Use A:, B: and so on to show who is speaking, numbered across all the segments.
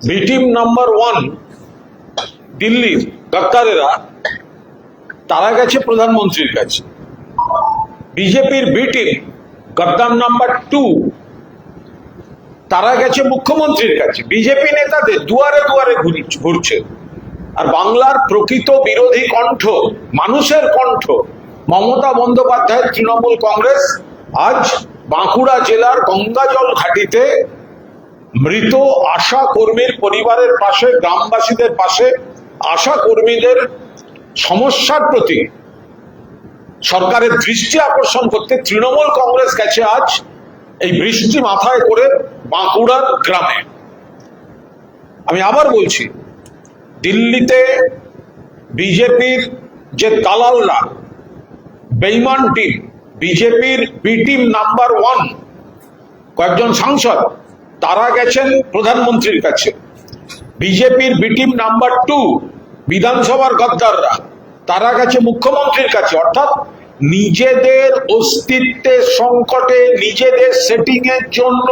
A: B team number 1 দিল্লির ডাক্তারেরা তারা গেছে প্রধানমন্ত্রীর কাছে। বিজেপির বি টিম গদ্দার নাম্বার 2 তারা গেছে মুখ্যমন্ত্রীর কাছে। বিজেপি নেতাদের দুয়ারে দুয়ারে ঘুরছে। আর বাংলার প্রকৃত বিরোধী কণ্ঠ, মানুষের কণ্ঠ মমতা বন্দ্যোপাধ্যায়ের তৃণমূল কংগ্রেস আজ বাঁকুড়া জেলার গঙ্গাজল ঘাটিতে মৃত আশা কর্মীর পরিবারের পাশে, গ্রামবাসীদের পাশে, আশা কর্মীদের সমস্যার প্রতি সরকারের দৃষ্টি আকর্ষণ করতে তৃণমূল কংগ্রেস গেছে আজ এই বৃষ্টি মাথায় করে বাঁকুড়ার গ্রামে। আমি আবার বলছি, দিল্লিতে বিজেপির যে দালালরা, বেইমান টিম, বিজেপির বি টিম নাম্বার 1 কয়েকজন সাংসদ তারা গেছেন প্রধানমন্ত্রীর কাছে। বিজেপির বি টিম নাম্বার 2 বিধানসভার গদ্দাররা তারা গেছে মুখ্যমন্ত্রীর কাছে। অর্থাৎ নিজেদের অস্তিত্বের সংকটে, নিজেদের সেটিং এর জন্য,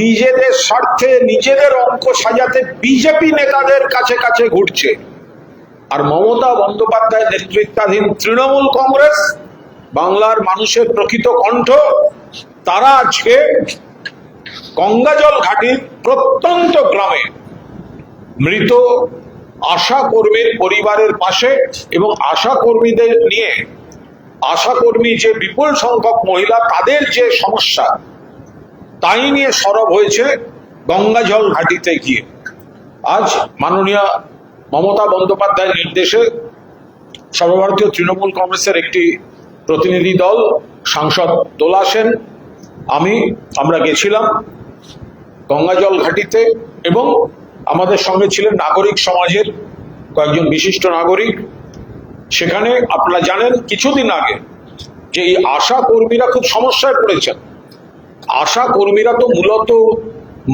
A: নিজেদের স্বার্থে, নিজেদের অঙ্ক সাজাতে বিজেপি নেতাদের কাছে কাছে ঘুরছে। আর মমতা বন্দ্যোপাধ্যায় নেতৃত্বাধীন তৃণমূল কংগ্রেস, বাংলার মানুষের প্রকৃত কণ্ঠ, তারা আজকে গঙ্গাজল ঘাটির প্রত্যন্ত গ্রামে মৃত আশা কর্মীর পরিবারের পাশে এবং আশা কর্মীদের নিয়ে, আশা কর্মী যে বিপুল সংখ্যক মহিলা, তাদের যে সমস্যা তাই নিয়ে সরব হয়েছে গঙ্গাজল ঘাটিতে গিয়ে। আজ মাননীয় মমতা বন্দ্যোপাধ্যায়ের নির্দেশে সর্বভারতীয় তৃণমূল কংগ্রেসের একটি প্রতিনিধি দল, সাংসদ দোলা সেন, আমরা গেছিলাম গঙ্গাজল ঘাটিতে এবং আমাদের সঙ্গে ছিলেন নাগরিক সমাজের কয়েকজন বিশিষ্ট নাগরিক। সেখানে আপনারা জানেন কিছুদিন আগে যে এই আশা কর্মীরা খুব সমস্যায় পড়েছেন। আশা কর্মীরা তো মূলত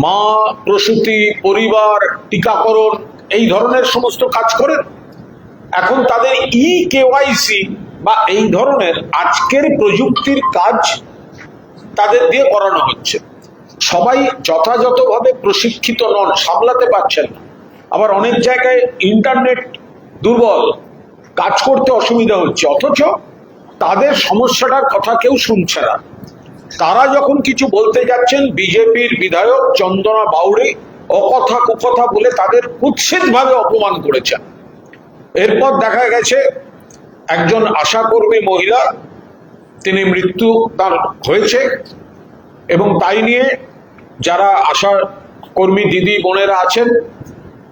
A: মা, প্রসূতি, পরিবার, টিকাকরণ এই ধরনের সমস্ত কাজ করেন। এখন তাদের কেওয়াইসি বা এই ধরনের আজকের প্রযুক্তির কাজ তাদের দিয়ে করানো হচ্ছে। সবাই যথাযথভাবে প্রশিক্ষিত নন, সামলাতে পারছেন না। আবার অনেক জায়গায় ইন্টারনেট দুর্বল, কাজ করতে অসুবিধা হচ্ছে, অথচ তাদের সমস্যাটার কথা কেউ শুনছে না। তারা যখন কিছু বলতে যাচ্ছেন, বিজেপির বিধায়ক চন্দনা বাউরি অকথা কুকথা বলে তাদের কুৎসিতভাবে অপমান করেছেন। এরপর দেখা গেছে একজন আশাকর্মী মহিলা, তিনি মৃত্যু তার হয়েছে এবং তাই নিয়ে যারা আশা কর্মী দিদি বোনেরা আছেন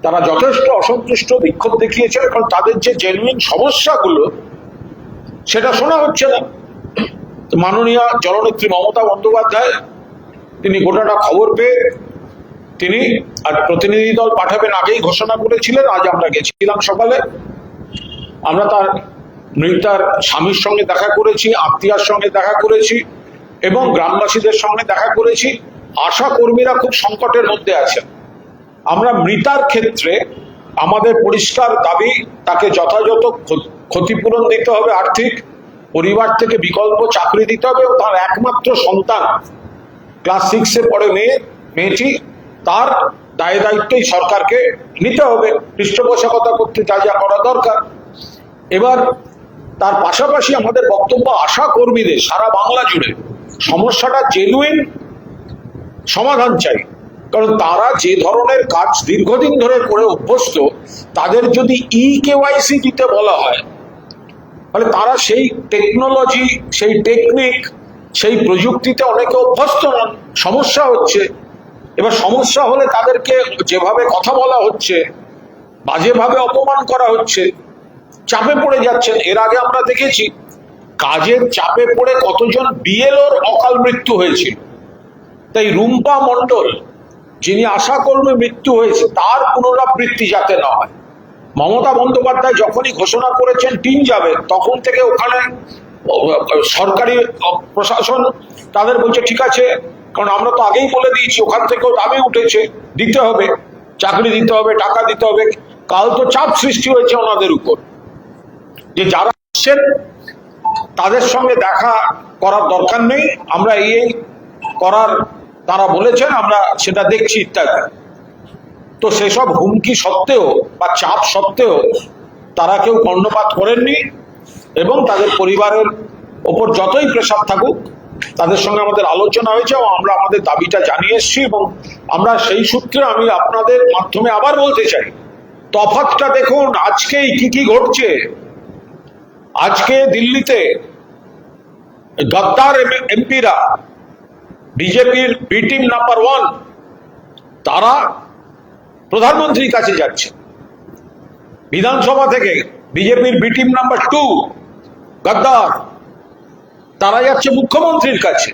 A: তারা যথেষ্ট অসন্তুষ্ট, বিক্ষোভ দেখিয়েছেন। কারণ তাদের যে জেনুইন সমস্যাগুলো সেটা শোনা হচ্ছে না। তো মাননীয় জননেত্রী মমতা বন্দ্যোপাধ্যায় তিনি গোটাটা খবর পেয়ে তিনি আর প্রতিনিধি দল পাঠাবেন আগেই ঘোষণা করেছিলেন। আজ আমরা গেছিলাম সকালে, আমরা তার মৃতার স্বামীর সঙ্গে দেখা করেছি, আত্মীয়ার সঙ্গে দেখা করেছি এবং গ্রামবাসীদের সঙ্গে দেখা করেছি। আশা কর্মীরা খুব সংকটের মধ্যে আছেন। আমরা মৃতার ক্ষেত্রে আমাদের পরিষ্কার দাবি, তাকে যথাযথ ক্ষতিপূরণ দিতে হবে আর্থিক, পরিবার থেকে বিকল্প চাকরি দিতে হবে এবং তার একমাত্র সন্তান ক্লাস 6-এ পড়ে মেয়েটি, তার দায় দায়িত্বই সরকারকে নিতে হবে পৃষ্ঠপোষকতা করতে যা যা করা দরকার। এবার তার পাশাপাশি আমাদের বক্তব্য, আশা কর্মীদের সারা বাংলা জুড়ে সমস্যাটা জেনুইন সমাধান চাই। কারণ তারা যে ধরনের কাজ দীর্ঘদিন ধরে করে অভ্যস্ত, তাদের যদি কেওয়াইসি দিতে বলা হয় তাহলে তারা সেই টেকনোলজি, সেই টেকনিক, সেই প্রযুক্তিতে অনেকে অভ্যস্ত নন। সমস্যা হচ্ছে। এবার সমস্যা হলে তাদেরকে যেভাবে কথা বলা হচ্ছে, বাজেভাবে অপমান করা হচ্ছে, চাপে পড়ে যাচ্ছেন। এর আগে আমরা দেখেছি কাজের চাপে পড়ে কতজন বিএলওর অকাল মৃত্যু হয়েছিল। তাই রুম্পা মণ্ডল, যিনি আশাকর্মী মৃত্যু হয়েছে, তার পুনরাবৃত্তি যাতে না হয়। মমতা বন্দ্যোপাধ্যায় যখনই ঘোষণা করেছেন টিম যাবে, তখন থেকে ওখানে সরকারি প্রশাসন তাদের বলছে ঠিক আছে, কারণ আমরা তো আগেই বলে দিয়েছি, ওখান থেকেও দাবি উঠেছে দিতে হবে, চাকরি দিতে হবে, টাকা দিতে হবে। কাল তো চাপ সৃষ্টি হয়েছে ওনাদের উপর যে যারা আসছেন তাদের সঙ্গে দেখা করার দরকার নেই, আমরা এই করার তারা বলেছেন আমরা সেটা দেখছি ইত্যাদি। তো সেসব হুমকি সত্ত্বেও বা চাপ সত্ত্বেও তারা কেউ কর্ণপাত করেননি এবং তাদের পরিবারের ওপর যতই প্রেসার থাকুক তাদের সঙ্গে আমাদের আলোচনা হয়েছে এবং আমরা আমাদের দাবিটা জানিয়ে এসেছি। এবং আমরা সেই সূত্রে আমি আপনাদের মাধ্যমে আবার বলতে চাই, তফাৎটা দেখুন আজকেই কি ঘটছে। আজকে দিল্লিতে গদ্দার এমপিরা, বিজেপির বি টিম নাম্বার 1, তারা প্রধানমন্ত্রীর কাছে যাচ্ছে। বিধানসভা থেকে বিজেপির বি টিম নাম্বার 2 গদ্দার, তারা যাচ্ছে মুখ্যমন্ত্রীর কাছে।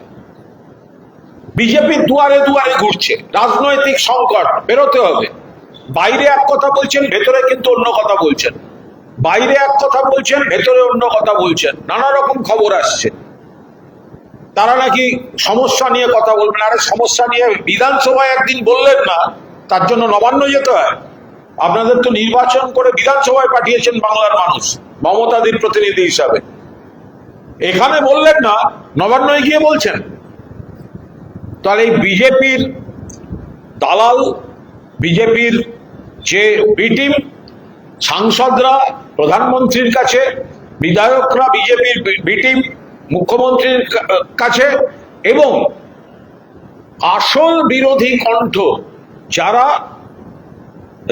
A: বিজেপির দুয়ারে দুয়ারে ঘুরছে। রাজনৈতিক সংকট, বেরোতে হবে। বাইরে এক কথা বলছেন, ভেতরে কিন্তু অন্য কথা বলছেন। বাইরে এক কথা বলছেন, ভেতরে অন্য কথা বলছেন। নানা রকম খবর আসছে। তারা নাকি সমস্যা নিয়ে কথা বলবেন। আরে সমস্যা নিয়ে বিধানসভায় একদিন বললেন না, তার জন্য নবান্ন যেতে হয়? আপনাদের তো নির্বাচন করে বিধানসভায় পাঠিয়েছেন বাংলার মানুষ মমতাদির প্রতিনিধি হিসাবে। এখানে বললেন না, নবান্নয় গিয়ে বলছেন। তাহলে এই বিজেপির দালাল, বিজেপির যে বি টিম, সাংসদরা প্রধানমন্ত্রীর কাছে, বিধায়করা বিজেপির বি টিম মুখ্যমন্ত্রীর কাছে, এবং আসল বিরোধী কণ্ঠ যারা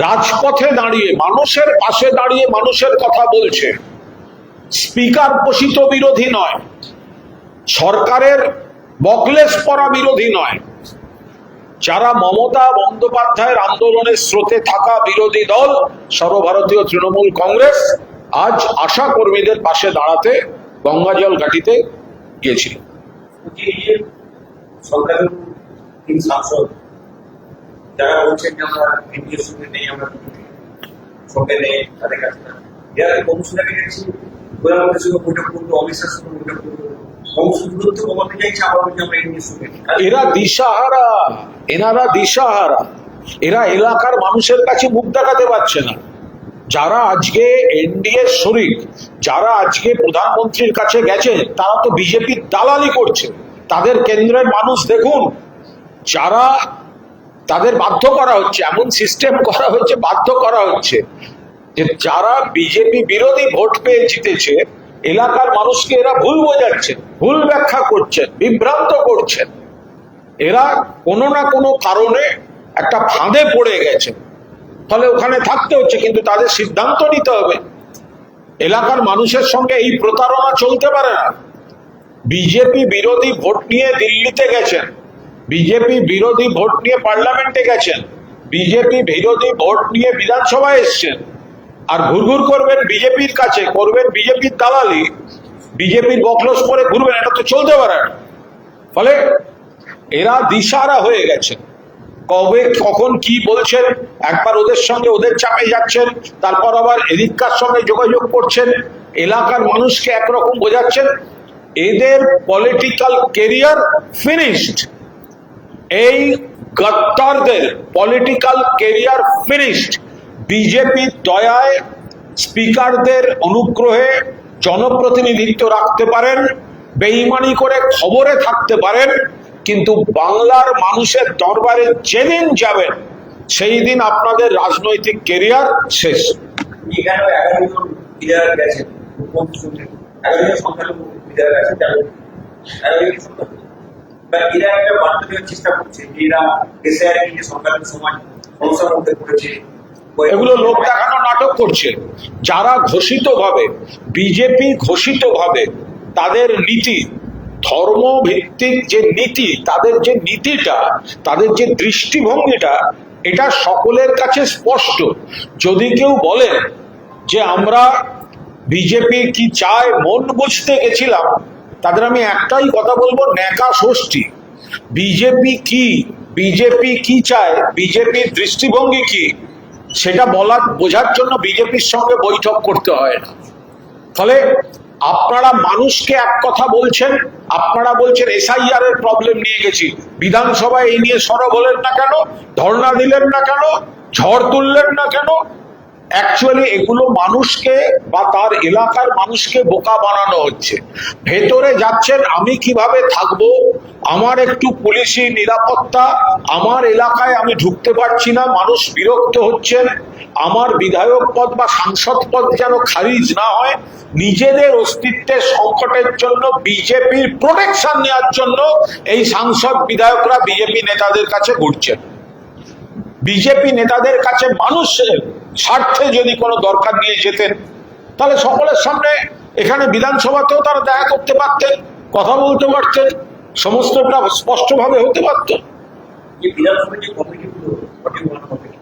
A: রাজপথে দাঁড়িয়ে মানুষের পাশে দাঁড়িয়ে মানুষের কথা বলছে, স্পিকার পোষিত বিরোধী নয়, সরকারের বকলেস পরা বিরোধী নয়, যারা মমতা বন্দ্যোপাধ্যায়ের আন্দোলনের স্রোতে থাকা বিরোধী দল সর্বভারতীয় তৃণমূল কংগ্রেস আজ আশা কর্মীদের পাশে দাঁড়াতে গঙ্গাজল ঘাটিতে গিয়েছিল।
B: সরকারের তিন সাংসদ যারা বলছেন যে আমরা এনডিএর সঙ্গে নেই, আমরা সঙ্গে নেই, তাদের কাছে এরা কমিশনারকে গেছি, প্রধানমন্ত্রীর সঙ্গে বৈঠক করবো, অমিত শাহের সঙ্গে বৈঠক করবো, দূরত্ব কমাতে চাইছে। আবার বলছি আমরা এনডিএর সঙ্গে।
A: এরা দিশাহারা, এনারা দিশাহারা। এরা এলাকার মানুষের কাছে মুখ দেখাতে পারছে না। যারা আজকে এনডিএ শরিক, যারা আজকে প্রধানমন্ত্রীর কাছে গেছে, তারা তো বিজেপির দালালি করছে। তাদের কেন্দ্রের মানুষ দেখুন, যারা তাদের বাধ্য করা হচ্ছে, এমন সিস্টেম করা হচ্ছে, বাধ্য করা হচ্ছে যে যারা বিজেপি বিরোধী ভোট পেয়ে জিতেছে, এলাকার মানুষকে এরা ভুল বোঝাচ্ছে, ভুল ব্যাখ্যা করছেন, বিভ্রান্ত করছেন। এরা কোনো না কোনো কারণে একটা ফাঁদে পড়ে গেছে, ফলে ওখানে থাকতে হচ্ছে। কিন্তু তাদের সিদ্ধান্ত নিতে হবে। এলাকার মানুষের সঙ্গে এই প্রতারণা চলতে পারে না। বিজেপি বিরোধী ভোট নিয়ে দিল্লিতে গেছেন, বিজেপি বিরোধী ভোট নিয়ে পার্লামেন্টে গেছেন, বিজেপি বিরোধী ভোট নিয়ে বিধানসভায় এসছেন, আর ঘুরঘুর করবেন বিজেপির কাছে, করবেন বিজেপির দালালি, বিজেপির বকলস করে ঘুরবেন। এটা তো চলতে পারে না। ফলে এরা দিশাহারা হয়ে গেছে। কবে কখন কি বলছেন, একবার ওদের সঙ্গে ওদের চাপে যাচ্ছেন, তারপর আবার এদিককার সঙ্গে যোগাযোগ করছেন, এলাকার মানুষকে একরকম বোঝাচ্ছেন। এদের পলিটিক্যাল কেরিয়ার ফিনিশড। এই গদ্দারদের পলিটিক্যাল কেরিয়ার ফিনিশড। বিজেপির দয়ায় স্পিকারদের অনুগ্রহে জনপ্রতিনিধিত্ব রাখতে পারেন, বেইমানি করে খবরে থাকতে পারেন, কিন্তু বাংলার মানুষের দরবারে যেদিন যাবেন সেই দিন আপনাদের রাজনৈতিক কেরিয়ার শেষ।
B: এখানে 11 জন বিধায়ক গেছেন, মুখ্যমন্ত্রী 11 জন সংখ্যালঘু বিধায়ক আছেন, 11 জন সংখ্যালঘু। এরা একটা বার্তা দেওয়ার চেষ্টা করছে যে এরা এসআইআর নিয়ে সংখ্যালঘু সমাজ সমস্যার মধ্যে পড়েছে।
A: এগুলো লোক দেখানো নাটক করছে। যারা ঘোষিতভাবে বিজেপি ঘোষিতভাবে তাদের নীতি, ধর্মভিত্তিক যে নীতি, তাদের যে নীতিটা, তাদের যে দৃষ্টিভঙ্গিটা, এটা সকলের কাছে স্পষ্ট। যদি কেউ বলেন যে আমরা বিজেপি কি চায় মন বুঝতে গেছিলাম, তাদের আমি একটাই কথা বলবো, ন্যাকা ষষ্ঠী। বিজেপি কি চায়, বিজেপির দৃষ্টিভঙ্গি কি, সেটা বোঝার জন্য বিজেপির সঙ্গে বৈঠক করতে হয় না। ফলে আপনারা মানুষকে এক কথা বলছেন, আপনারা বলছেন এসআইআর এর প্রবলেম নিয়ে গেছি, বিধানসভায় এই নিয়ে সরব হলেন না কেন, ধর্ণা দিলেন না কেন, ঝড় তুললেন না কেন? অ্যাকচুয়ালি এগুলো মানুষকে বা তার এলাকার মানুষকে বোকা বানানো হচ্ছে। ভেতরে যাচ্ছেন আমি কিভাবে থাকবো, আমার একটু পুলিশি নিরাপত্তা, আমার এলাকায় আমি ঢুকতে পারছি না, মানুষ বিরক্ত হচ্ছেন, আমার বিধায়ক পদ বা সাংসদ পদ যেন খারিজ না হয়, নিজেদের অস্তিত্বের সংকটের জন্য বিজেপির প্রোটেকশন নেওয়ার জন্য এই সাংসদ বিধায়করা বিজেপি নেতাদের কাছে ঘুরছেন। বিজেপি নেতাদের কাছে মানুষের স্বার্থে যদি কোনো দরকার নিয়ে যেতেন তাহলে সকলের সামনে এখানে বিধানসভাতেও তারা দেখা করতে পারতেন, কথা বলতে পারতেন, সমস্তটা স্পষ্টভাবে হতে পারত।
B: যে বিধানসভার যে কমিটিগুলো 41 কমিটি,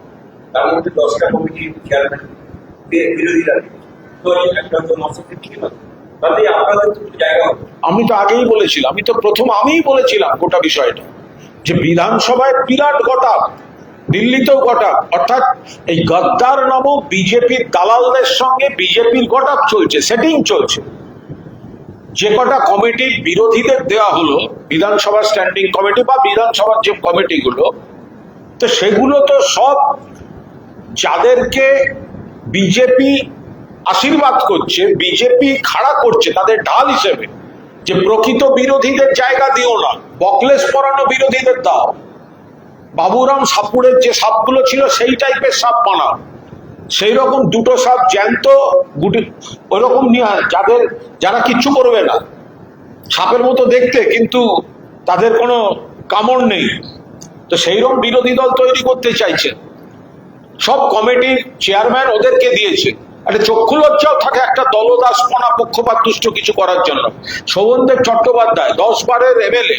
B: তার মধ্যে 10টা কমিটির চেয়ারম্যান বিরোধীরা, তো একটা তো নসিব ছিল, তাহলে আপনাদের তো জায়গা হবে।
A: আমি তো আগেই বলেছিলাম, আমিই বলেছিলাম গোটা বিষয়টা, যে বিধানসভায় বিরাট ঘটা, দিল্লিতেও ঘটা, অর্থাৎ এই গদ্দার নামক বিজেপির দালালদের সঙ্গে বিজেপির ঘটা চলছে, সেটিং চলছে। যে কটা কমিটির বিরোধীদের দেওয়া হলো, বিধানসভা স্ট্যান্ডিং কমিটি বা বিধানসভার যে কমিটিগুলো, তো সেগুলো তো সব যাদেরকে বিজেপি আশীর্বাদ করছে, বিজেপি খাড়া করছে তাদের ঢাল হিসেবে, যে প্রকৃত বিরোধীদের জায়গা দিও না, বকলেস পরানো বিরোধীদের দাও, বাবুরাম সাপুরের যে সাপগুলো ছিল সেই টাইপের সাপ বানাও, সেই রকম দুটো সাপ জ্যান্ত গুটি ওইরকম নিয়ে, যারা কিচ্ছু করবে না, সাপের মতো দেখতে কিন্তু তাদের কোনো কামড় নেই, তো সেই রকম বিরোধী দল তৈরি করতে চাইছে। সব কমিটির চেয়ারম্যান ওদেরকে দিয়েছে, একটা চক্ষু লজ্জাও থাকে একটা দলদাসপনা পক্ষপাত দুষ্ট কিছু করার জন্য। শোভনদেব চট্টোপাধ্যায় 10 বারের এমএলএ,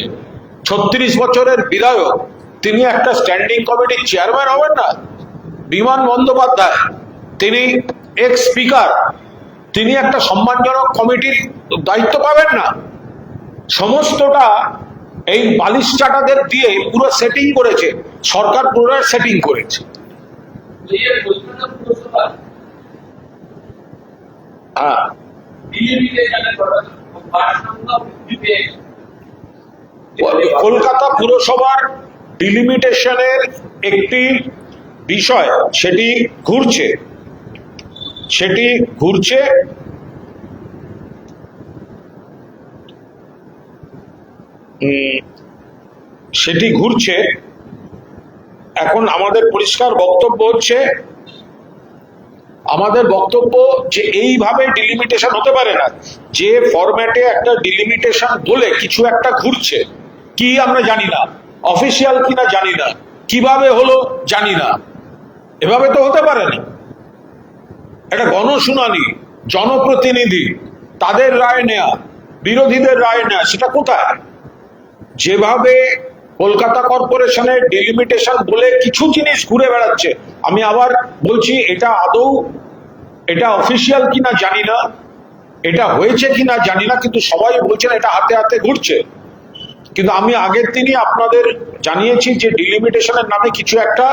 A: 36 বছরের বিধায়ক, তিনি একটা স্ট্যান্ডিং কমিটির চেয়ারম্যান হবেন না? বিমান বন্দ্যোপাধ্যায়, তিনি এক্স স্পিকার, তিনি একটা সম্মানজনক কমিটির দায়িত্ব পাবেন না? সমস্তটা এই বালিশচাটাদের দিয়ে পুরো সেটিং করেছে, সরকার পুরো সেটিং করেছে। হ্যাঁ, কলকাতা পুরসভার ডিলিমিটেশনের একটি বিষয় সেটি ঘুরছে, এখন আমাদের পরিষ্কার বক্তব্য হচ্ছে, যে এইভাবে ডিলিমিটেশন হতে পারে না। যে ফরম্যাটে একটা ডিলিমিটেশন বলে কিছু একটা ঘুরছে, কি আমরা জানি না, অফিসিয়াল কিনা জানি না, কিভাবে হলো জানি না, এভাবে তো হতে পারে না। একটা গণশুনানি, জনপ্রতিনিধি তাদের রায় নেয়া, বিরোধীদের রায় নেয়া, সেটা কোথায়? যেভাবে কলকাতা কর্পোরেশনের ডিলিমিটেশন বলে কিছু জিনিস ঘুরে বেড়াচ্ছে, আমি আবার বলছি এটা অফিসিয়াল কিনা জানি না, এটা হয়েছে কিনা জানি না, কিন্তু সবাই বলছেন এটা হাতে হাতে ঘুরছে। কিন্তু আমি আগের দিনই আপনাদের জানিয়েছি যে ডিলিমিটেশনের নামে কিছু একটা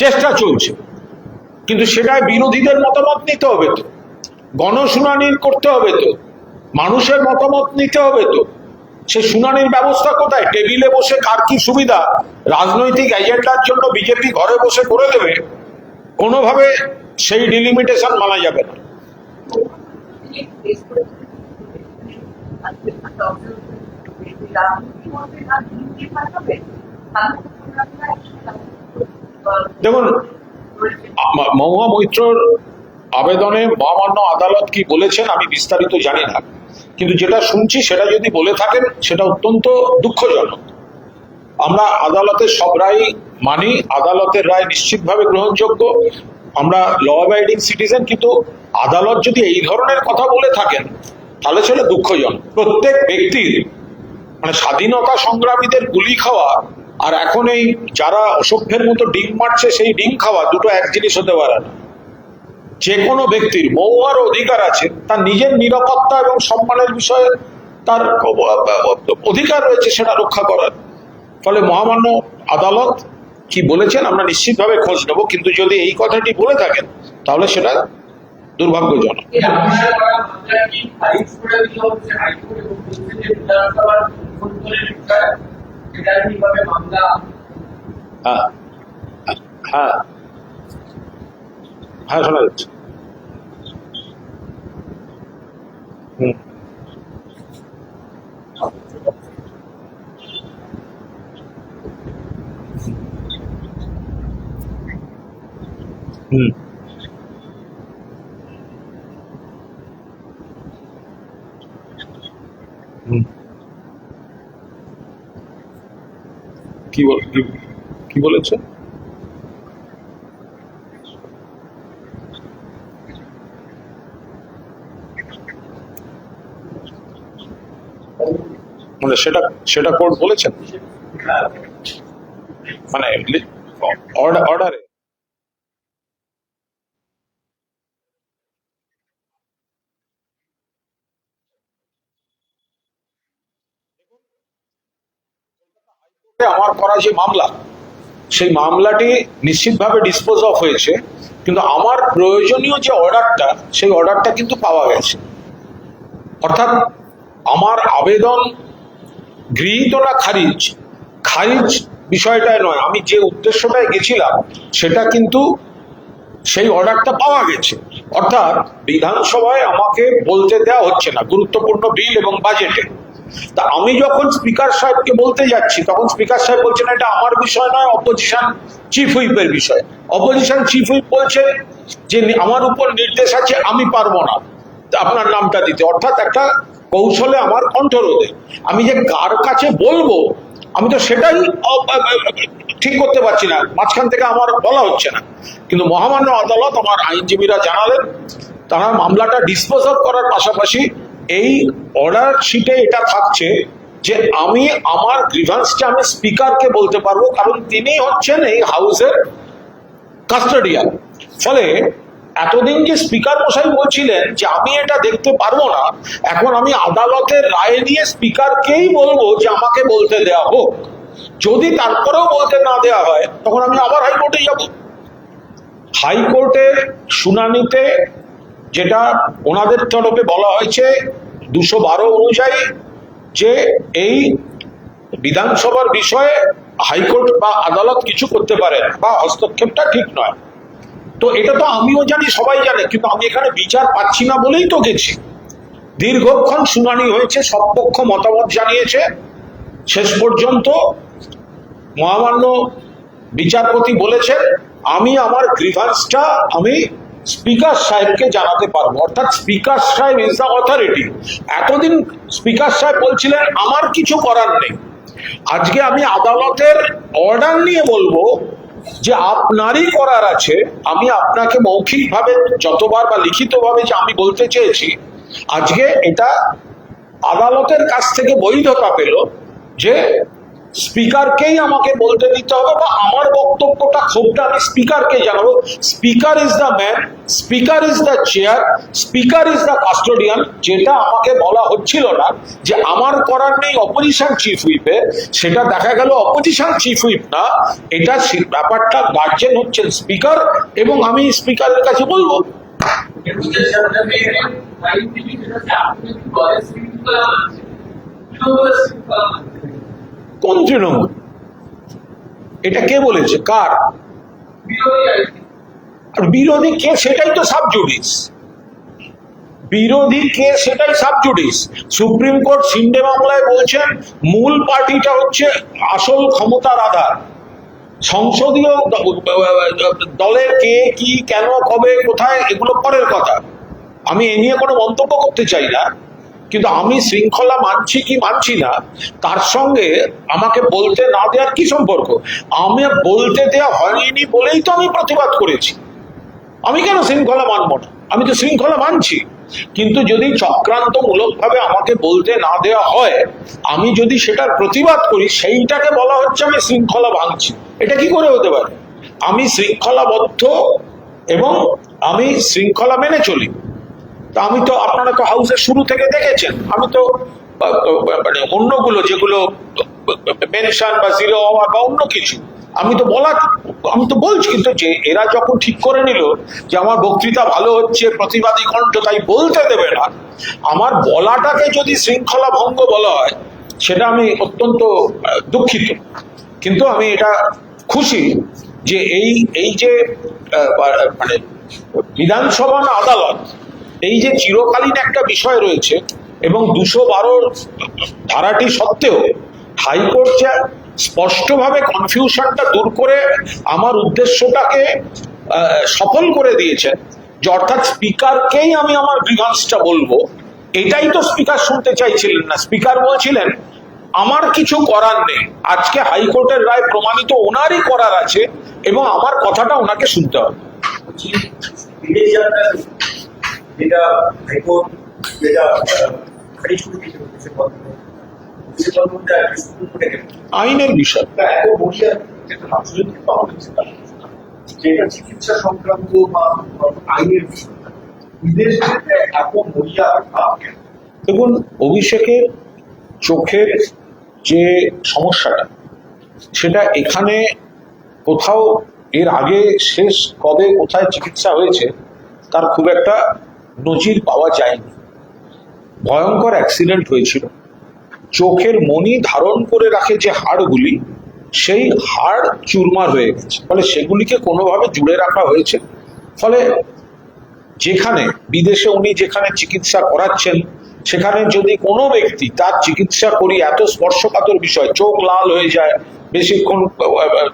A: চেষ্টা চলছে, কিন্তু সেটাই বিরোধীদের মতামত নিতে হবে তো, গণশুনানি করতে হবে তো, মানুষের মতামত নিতে হবে তো। সে শুনানির ব্যবস্থা কোথায়? টেবিলে বসে কার কি সুবিধা রাজনৈতিক এজেন্ডার জন্য বিজেপি ঘরে বসে করে দেবে, কোনোভাবে সেই ডিলিমিটেশন মানা যাবে না। দেখুন, মহুয়া মৈত্রর আবেদনে মহামান্য আদালত কি বলেছেন আমি বিস্তারিত জানি না, কিন্তু যেটা শুনছি সেটা যদি বলে থাকেন সেটা অত্যন্ত দুঃখজনক। আমরা আদালতের সব রায় মানি, আদালতের রায় নিশ্চিতভাবে গ্রহণযোগ্য, আমরা ল অ্যাবাইডিং সিটিজেন, কিন্তু আদালত যদি এই ধরনের কথা বলে থাকেন তাহলে সেটা দুঃখজনক। প্রত্যেক ব্যক্তির মানে স্বাধীনতা সংগ্রামীদের গুলি খাওয়া আর এখন এই যারা অসভ্যের মতো ডিম মারছে সেই ডিম খাওয়া দুটো এক জিনিস হতে পারে না। যে কোনো ব্যক্তির মৌয়ার অধিকার আছে, তার নিজের নিরাপত্তা এবং সম্মানের বিষয়ে তার অধিকার রয়েছে সেটা রক্ষা করার। ফলে মহামান্য আদালত কি বলেছেন আমরা নিশ্চিতভাবে খোঁজ নেব, কিন্তু যদি এই কথাটি বলে থাকেন তাহলে সেটা দুর্ভাগ্যজনক। হ্যাঁ, হ্যাঁ, হ্যাঁ, শোনা যাচ্ছে। হুম হুম হুম কি বলেছে? মানে সেটা সেটা কোর্ট বলেছেন, মানে অর্ডারে? আমার করা যে মামলা, সেই মামলাটি নিশ্চিতভাবে ডিসপোজ অফ হয়েছে, কিন্তু আমার প্রয়োজনীয় যে অর্ডারটা, সেই অর্ডারটা কিন্তু পাওয়া গেছে। অর্থাৎ আমার আবেদন গৃহীত না খারিজ, খারিজ বিষয়টাই নয়, আমি যে উদ্দেশ্যটায় গেছিলাম সেটা কিন্তু সেই অর্ডারটা পাওয়া গেছে। অর্থাৎ বিধানসভায় আমাকে বলতে দেওয়া হচ্ছে না গুরুত্বপূর্ণ বিল এবং বাজেটে। তা আমি যখন স্পিকার সাহেবকে বলতে যাচ্ছি, তখন স্পিকার সাহেব বলছেন এটা আমার বিষয় নয়, অপোজিশন চিফ হুইপের বিষয়। অপোজিশন চিফ হুইপ বলছে যে আমার উপর নির্দেশ আছে, আমি পারবো না আপনার নামটা দিতে। অর্থাৎ একটা কৌশলে আমার কণ্ঠরোধে। আমি যে কার কাছে বলবো, আমি তো সেটাই ঠিক করতে পারছি না, মাঝখান থেকে আমার বলা হচ্ছে না। কিন্তু মহামান্য আদালত, আমার আইনজীবীরা জানালেন, তারা মামলাটা ডিসপোজ অফ করার পাশাপাশি এই অর্ডার শিটে এটা থাকছে যে আমি আমার গ্রিভান্সটা আমি স্পিকারকে বলতে পারবো, কারণ তিনি হচ্ছেন এই হাউসের কাস্টোডিয়ান। ফলে এতদিন যে স্পিকার মশাই বলছিলেন যে আমি এটা দেখতে পারবো না, এখন আমি আদালতের রায় নিয়ে স্পিকারকেই বলবো যে আমাকে বলতে দেওয়া হোক। যদি তারপরেও বলতে না দেওয়া হয়, তখন আমি আবার হাইকোর্টে যাব। হাইকোর্টের শুনানিতে যেটা ওনাদের তরফে বলা হয়েছে 212 অনুযায়ী, যে এই বিধানসভার বিষয়ে হাইকোর্ট বা আদালত কিছু করতে পারে না, বা হস্তক্ষেপটা ঠিক নয়। তো এটা তো আমিও জানি, সবাই জানে, কিন্তু আমি এখানে বিচার পাচ্ছি না বলেই তো গেছি। দীর্ঘক্ষণ শুনানি হয়েছে, সব পক্ষ মতামত জানিয়েছে। শেষ পর্যন্ত মহামান্য বিচারপতি বলেছেন আমি আমার গ্রিভান্সটা আমি স্পিকার সাহেবকে জানাতে পারবো। অর্থাৎ স্পিকার সাহেব ইজ দ্য অথরিটি। এতদিন স্পিকার সাহেব বলছিলেন আমার কিছু করার নেই। আজকে আমি আদালতের অর্ডার নিয়ে বলবো যে আপনারই করার আছে। আমি আপনাকে মৌখিকভাবে যতবার বা লিখিতভাবে যে আমি বলতে চেয়েছি, আজকে এটা আদালতের কাছ থেকে বৈধতা পেল যে স্পিকারকেই আমাকে বলতে দিতে হবে, বা আমার বক্তব্যটা ক্ষোভটা আমি স্পিকারকে জানাবো। Speaker is the man, speaker is the chair, speaker is the custodian. যেটা আমাকে বলা হচ্ছিল না যে আমার করার নেই অপোজিশন চিফ হুইপে, সেটা দেখা গেল অপোজিশন চিফ হুইপ না, এটা ব্যাপারটা গার্জেন হচ্ছেন স্পিকার, এবং আমি স্পিকারের কাছে বলবো। কোন তৃণমূল? এটা কে বলেছে? কার বিরোধী? কে? সেটাই তো সাবজুডিস। বিরোধী কে সেটাই সাবজুডিস। সুপ্রিম কোর্ট সিন্ডে মামলায় বলছেন মূল পার্টিটা হচ্ছে আসল ক্ষমতার আধার। সংসদীয় দলের কে, কি, কেন, কবে, কোথায়, এগুলো পরের কথা। আমি এ নিয়ে কোনো মন্তব্য করতে চাই না, কিন্তু আমি শৃঙ্খলা মানছি কি মানছি না তার সঙ্গে আমাকে বলতে না দেওয়ার কি সম্পর্ক? আমি বলতে দেওয়া হয়নি বলেই তো আমি প্রতিবাদ করেছি। আমি কেন শৃঙ্খলা মানবো না? আমি তো শৃঙ্খলা মানছি। কিন্তু যদি চক্রান্তমূলকভাবে আমাকে বলতে না দেওয়া হয়, আমি যদি সেটার প্রতিবাদ করি, সেইটাকে বলা হচ্ছে আমি শৃঙ্খলা ভাঙছি। এটা কি করে হতে পারে? আমি শৃঙ্খলাবদ্ধ এবং আমি শৃঙ্খলা মেনে চলি। তা আমি তো, আপনারা তো হাউসের শুরু থেকে দেখেছেন, আমি তো মানে অন্যগুলো যেগুলো পেনশন বা জিরো হওয়া বা অন্য কিছু, আমি তো বলছি। কিন্তু যে এরা যখন ঠিক করে নিল যে আমার বক্তৃতা ভালো হচ্ছে, প্রতিবাদী কণ্ঠ, তাই বলতে দেবে না, আমার বলাটাকে যদি শৃঙ্খলা ভঙ্গ বলা হয়, সেটা আমি অত্যন্ত দুঃখিত। কিন্তু আমি এটা খুশি যে এই যে মানে বিধানসভা না আদালত, এই যে চিরকালীন একটা বিষয় রয়েছে এবং 212 ধারাটি সত্ত্বেও হাইকোর্ট যে স্পষ্টভাবে কনফিউশনটা দূর করে আমার উদ্দেশ্যটাকে সফল করে দিয়েছেন, যে অর্থাৎ স্পিকারকেই আমি আমার গ্রিভান্সটা বলবো, এটাই তো স্পিকার শুনতে চাইছিলেন না। স্পিকার বলছিলেন আমার কিছু করার নেই, আজকে হাইকোর্টের রায় প্রমাণিত ওনারই করার আছে এবং আমার কথাটা ওনাকে শুনতে হবে।
B: বিদেশ যাত্রা যেটা হাইকোর্ট যেটা খারিজ করে দিয়েছে অফিসের মধ্যে আর কি সুপ্রিম কোর্টে গেল
A: আইনের বিষয়।
B: এত বড়িয়া যেটা আন্তর্জাতিক পাওয়া যেটা চিকিৎসা সংক্রান্ত বা আইনের বিষয় বিদেশ যেতে এত মরিয়া ভাব কেন?
A: দেখুন, অভিষেকের চোখের যে সমস্যাটা, সেটা এখানে কোথাও এর আগে শেষ কবে কোথায় চিকিৎসা হয়েছে তার খুব একটা নজির পাওয়া যায়নি। ভয়ঙ্কর অ্যাক্সিডেন্ট হয়েছিল, চোখের মণি ধারণ করে রাখে যে হাড়গুলি, সেই হাড় চুরমার হয়ে গেছে, ফলে সেগুলিকে কোনোভাবে জুড়ে রাখা হয়েছে। ফলে যেখানে বিদেশে উনি যেখানে চিকিৎসা করাচ্ছেন, সেখানে যদি কোনো ব্যক্তি তার চিকিৎসা করি, এত স্পর্শকাতর বিষয়, চোখ লাল হয়ে যায় বেশিক্ষণ,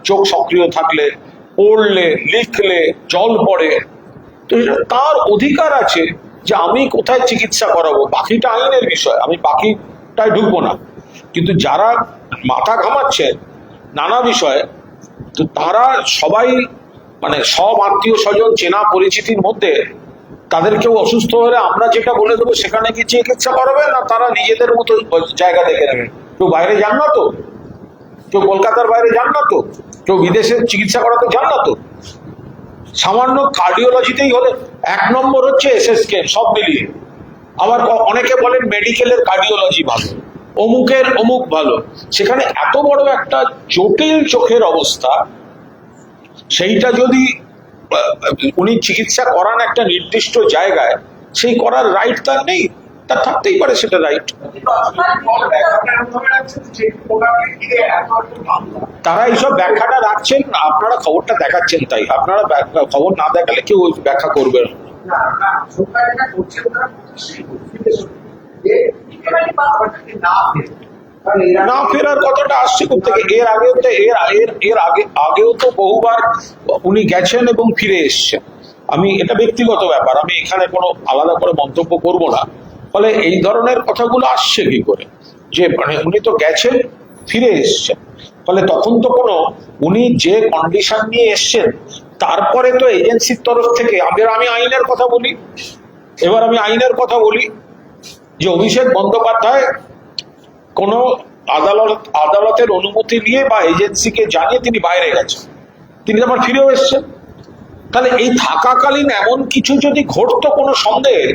A: চোখ সক্রিয় থাকলে, পড়লে, লিখলে জল পড়ে, তো তার অধিকার আছে যে আমি কোথায় চিকিৎসা করাবো। বাকিটা আইনের বিষয়, আমি বাকিটায় ঢুকবো না। কিন্তু যারা মাথা ঘামাচ্ছেন নানা বিষয়ে, তো তারা সবাই মানে সব আত্মীয় স্বজন চেনা পরিচিতির মধ্যে তাদের কেউ অসুস্থ হলে আমরা যেটা বলে দেবো সেখানে কি চিকিৎসা করাবে না, তারা নিজেদের মতো জায়গা দেখে নেবে। কেউ বাইরে যান না তো, কেউ কলকাতার বাইরে যান না তো, কেউ বিদেশে চিকিৎসা করাতে যান না তো। সামান্য কার্ডিওলজিতেই হলে 1 নম্বর হচ্ছে এসএসকে সব মিলিয়ে। আবার অনেকে বলেন মেডিকেলের কার্ডিওলজি ভালো, অমুকের অমুক ভালো। সেখানে এত বড় একটা জটিল চোখের অবস্থা, সেইটা যদি উনি চিকিৎসা করান একটা নির্দিষ্ট জায়গায়, সেই করার রাইট তার নেই? তার থাকতেই পারে সেটা রাইট। তারা এইসব ব্যাখ্যাটা রাখছেন, আপনারা খবরটা দেখাচ্ছেন, তাই আপনারা খবর না দেখালে কেউ ব্যাখ্যা করবে না। ফেরার কথাটা আসছে কোথেকে? এর আগেও তো আগেও তো বহুবার উনি গেছেন এবং ফিরে এসছেন। আমি এটা ব্যক্তিগত ব্যাপার, আমি এখানে কোনো আলাদা করে মন্তব্য করব না। ফলে এই ধরনের কথাগুলো আসছে কি করে, যে মানে উনি তো গেছেন ফিরে এসছেন, ফলে তখন তো কোনো উনি যে কন্ডিশন নিয়ে এসছেন তারপরে তো এজেন্সির তরফ থেকে আমি আইনের কথা বলি। এবার আমি আইনের কথা বলি যে অভিষেক বন্দ্যোপাধ্যায় কোনো আদালতের অনুমতি নিয়ে বা এজেন্সিকে জানিয়ে তিনি বাইরে গেছেন, তিনি আবার ফিরেও এসছেন। তাহলে এই থাকাকালীন এমন কিছু যদি ঘটতো কোনো সন্দেহে,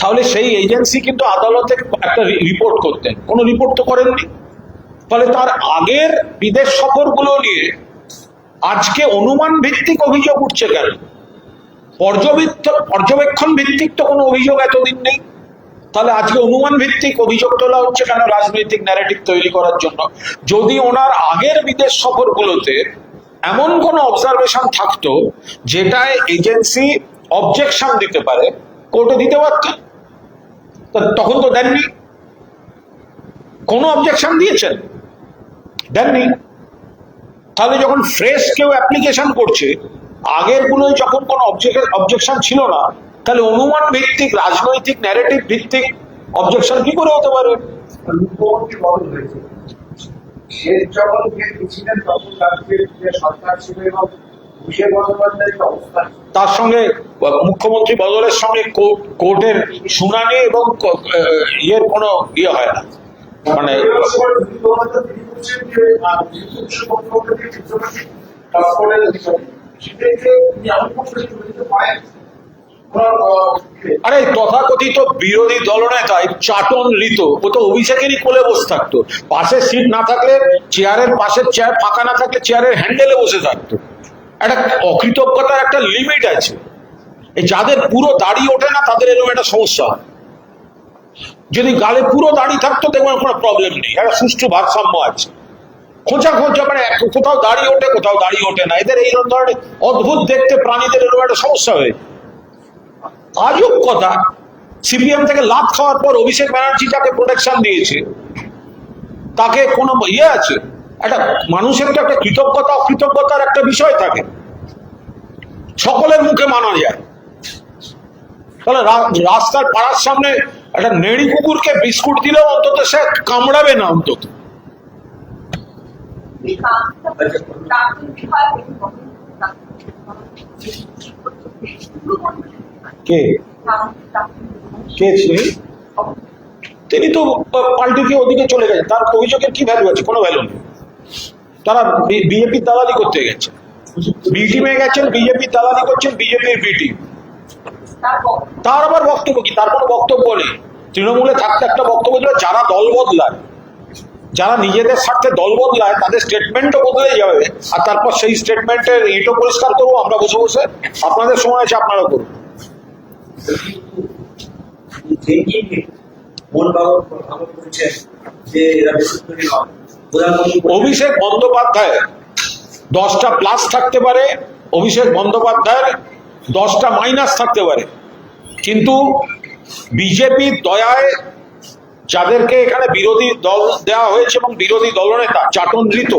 A: তাহলে সেই এজেন্সি কিন্তু আদালতে একটা রিপোর্ট করতেন, কোনো রিপোর্ট তো করেননি। ফলে তার আগের বিদেশ সফরগুলো নিয়ে আজকে অনুমান ভিত্তিক অভিযোগ উঠছে কেন? পর্যবেক্ষণ ভিত্তিক তো কোনো অভিযোগ এতদিন নেই, তাহলে আজকে অনুমান ভিত্তিক অভিযোগ তোলা হচ্ছে কেন? রাজনৈতিক ন্যারেটিভ তৈরি করার জন্য। যদি ওনার আগের বিদেশ সফরগুলোতে এমন কোনো অবজারভেশন থাকতো যেটায় এজেন্সি অবজেকশন দিতে পারে, কোর্টে দিতে পারতেন, তখন তো দেননি। কোনো অবজেকশন দিয়েছেন? দেননি। তাহলে যখন ফ্রেশ কেউ অ্যাপ্লিকেশন করছে, আগের গুলোই যখন কোনো অবজেকশন ছিল না, তাহলে অনুমান ভিত্তিক রাজনৈতিক ন্যারেটিভ ভিত্তিক অবজেকশন কি করে হতে পারে?
B: মুখ্যমন্ত্রী বদল হয়েছে, শেষ যখন ছিলেন তখন রাজ্যের যে সরকার ছিল এবং অভিষেক বন্দ্যোপাধ্যায়ের অবস্থান,
A: তার সঙ্গে মুখ্যমন্ত্রী বদলের সঙ্গে কোর্টের শুনানি এবং ইয়ের কোনো ইয়ে হয় না। মানে আরে তথাকথিত বিরোধী দলনেতা চাটন ঋতু, ও তো অভিষেকেরই কোলে বসে থাকতো। পাশে সিট না থাকলে চেয়ারের পাশের চেয়ার ফাঁকা না থাকলে চেয়ারের হ্যান্ডেলে বসে থাকতো। একটা অকৃতজ্ঞতার একটা লিমিট আছে। এই যাদের পুরো দাড়ি ওঠে না তাদের এরকম একটা সমস্যা হয়। যদি গালে পুরো দাড়ি থাকতো দেখবেন কোনো প্রবলেম নেই, একটা সুষ্ঠু ভারসাম্য আছে। খোঁচা খোঁচা, মানে কোথাও দাঁড়িয়ে ওঠে কোথাও দাঁড়িয়ে ওঠে না। এদের এই ধরনের অদ্ভুত দেখতে প্রাণীদের এরকম একটা সমস্যা হয়ে, আজব কথা। সিপিএম থেকে লাভ খাওয়ার পর অভিষেক ব্যানার্জি যাকে প্রোটেকশন দিয়েছে তাকে কোনো ইয়ে আছে? একটা মানুষের তো একটা কৃতজ্ঞতা অকৃতজ্ঞতার একটা বিষয় থাকে, সকলের মুখে মানা যায়। তাহলে রাস্তার পাড়ার সামনে একটা নেড়ি কুকুরকে বিস্কুট দিলেও অন্তত সে কামড়াবে না অন্তত। কে কে ছিলেন? তিনি তো পাল্টে গিয়ে ওদিকে চলে গেছেন, তার অভিযোগের কি ভ্যালু আছে? কোনো ভ্যালু নেই। তারা বিজেপির দালালি করতে গেছে, বি টিমে গেছেন, বিজেপির দালালি করছেন, বিজেপির বি টিম। তার আবার বক্তব্য কি? তার কোনো বক্তব্য নেই। তৃণমূলে থাকতে একটা বক্তব্য ছিল, যারা দল বদলায়, যারা নিজেদের স্বার্থে দল বদলায় তাদের স্টেটমেন্টও বদলে যাবে, আর তারপর সেই স্টেটমেন্টের ইটও পরিষ্কার করবো আমরা বসে বসে। আপনাদের সময় আছে, আপনারা করুন। অভিষেক বন্দ্যোপাধ্যায় 10টা প্লাস থাকতে পারে, অভিষেক বন্দ্যোপাধ্যায়ের 10টা মাইনাস থাকতে পারে, কিন্তু বিজেপির দয়ায় যাদেরকে এখানে বিরোধী দল দেওয়া হয়েছে এবং বিরোধী দলনেতা চাটন ঋত,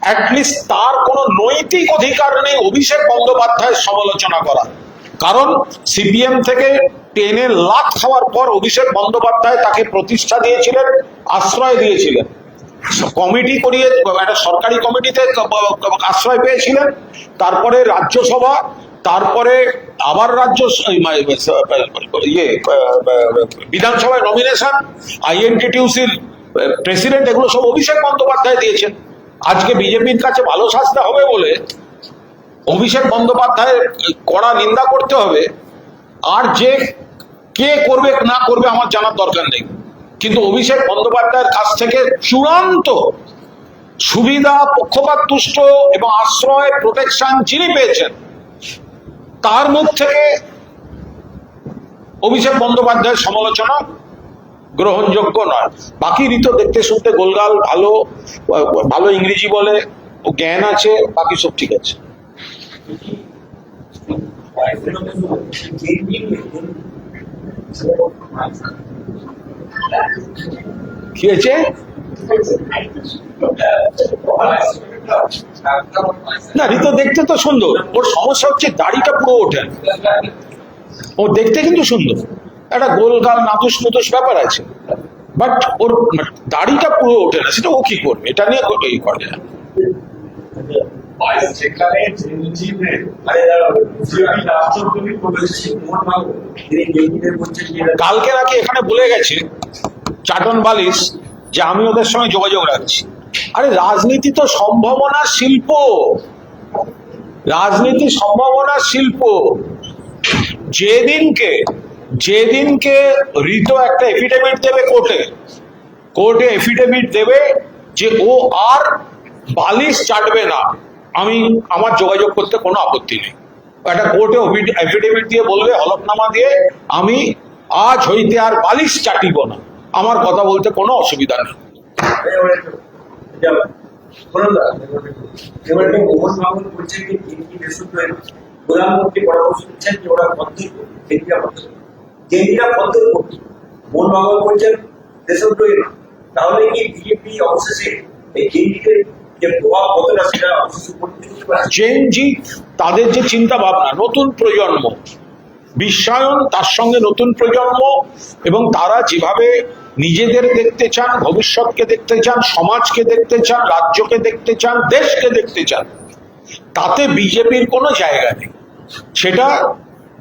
A: অ্যাটলিস্ট তার কোনো নৈতিক অধিকার নেই অভিষেক বন্দ্যোপাধ্যায়ের সমালোচনা করা। কারণ সিপিএম থেকে টেনে লাখ খাওয়ার পর অভিষেক বন্দ্যোপাধ্যায় তাকে প্রতিষ্ঠা দিয়েছিলেন, আশ্রয় দিয়েছিলেন, কমিটি করিয়ে একটা সরকারি কমিটিতে আশ্রয় পেয়েছিলেন, তারপরে রাজ্যসভা, তারপরে আবার বিধানসভায় নমিনেশন, আইএনটিটিউসির প্রেসিডেন্ট, এগুলো সব অভিষেক বন্দ্যোপাধ্যায় দিয়েছেন। আজকে বিজেপির কাছে ভালো সাজতে হবে বলে অভিষেক বন্দ্যোপাধ্যায়ের কড়া নিন্দা করতে হবে, আর যে কে করবে না করবে আমার জানার দরকার নেই, কিন্তু অভিষেক বন্দ্যোপাধ্যায়ের কাছ থেকে চূড়ান্ত সুবিধা, পক্ষপাত তুষ্ট এবং আশ্রয়, প্রোটেকশন যিনি পেয়েছেন, তার মুখ থেকে অভিষেক বন্দ্যোপাধ্যায়ের সমালোচনা গ্রহণযোগ্য নয়। বাকি ঋত দেখতে শুনতে গোলগাল, ভালো ভালো ইংরেজি বলে, ও জ্ঞান আছে, বাকি সব ঠিক আছে। কি হয়েছে? না, ঋত দেখতে তো সুন্দর, ওর সমস্যা হচ্ছে দাড়িটা পুরো ওঠে, ও দেখতে কিন্তু সুন্দর, একটা গোলগাল নাতুস নুতুস ব্যাপার আছে, বাট ওর দাড়িটা পুরো ওঠে না। সেটা ও কি করবে? এটা নিয়ে এই করে না। কালকে নাকি এখানে বলে গেছে চাটন বালিশ যে আমি ওদের সঙ্গে যোগাযোগ রাখছি। আরে রাজনীতি তো সম্ভাবনা শিল্প, রাজনীতি সম্ভাবনা শিল্প। যেদিনকে ঋত একটা এফিডেভিট দেবে কোর্টে এফিডেভিট দেবে যে ও আর বালিশ চাটবে না, আমার যোগাযোগ করতে কোনো আপত্তি নেই। একটা কোর্টে এফিডেভিট দিয়ে বলবে, হলফনামা দিয়ে, আমি আজ হইতে আর বালিশ চাটিব না, আমার কথা বলতে কোনো অসুবিধা নেই।
B: প্রধানমন্ত্রী পরামর্শ দিচ্ছেন যে ওরা মন ভাঙন করছেন দেশদ্রোহী না, তাহলে কি বিজেপি অবশেষে এই কেন্দ্রীদের যে প্রভাব কতটা সেটা
A: জেনজি, তাদের যে চিন্তা ভাবনা, নতুন প্রজন্ম, বিশ্বায়ন, তার সঙ্গে নতুন প্রজন্ম, এবং তারা যেভাবে নিজেদের দেখতে চান, ভবিষ্যৎকে দেখতে চান, সমাজকে দেখতে চান, রাজ্যকে দেখতে চান, দেশকে দেখতে চান, তাতে বিজেপির কোনো জায়গা নেই। সেটা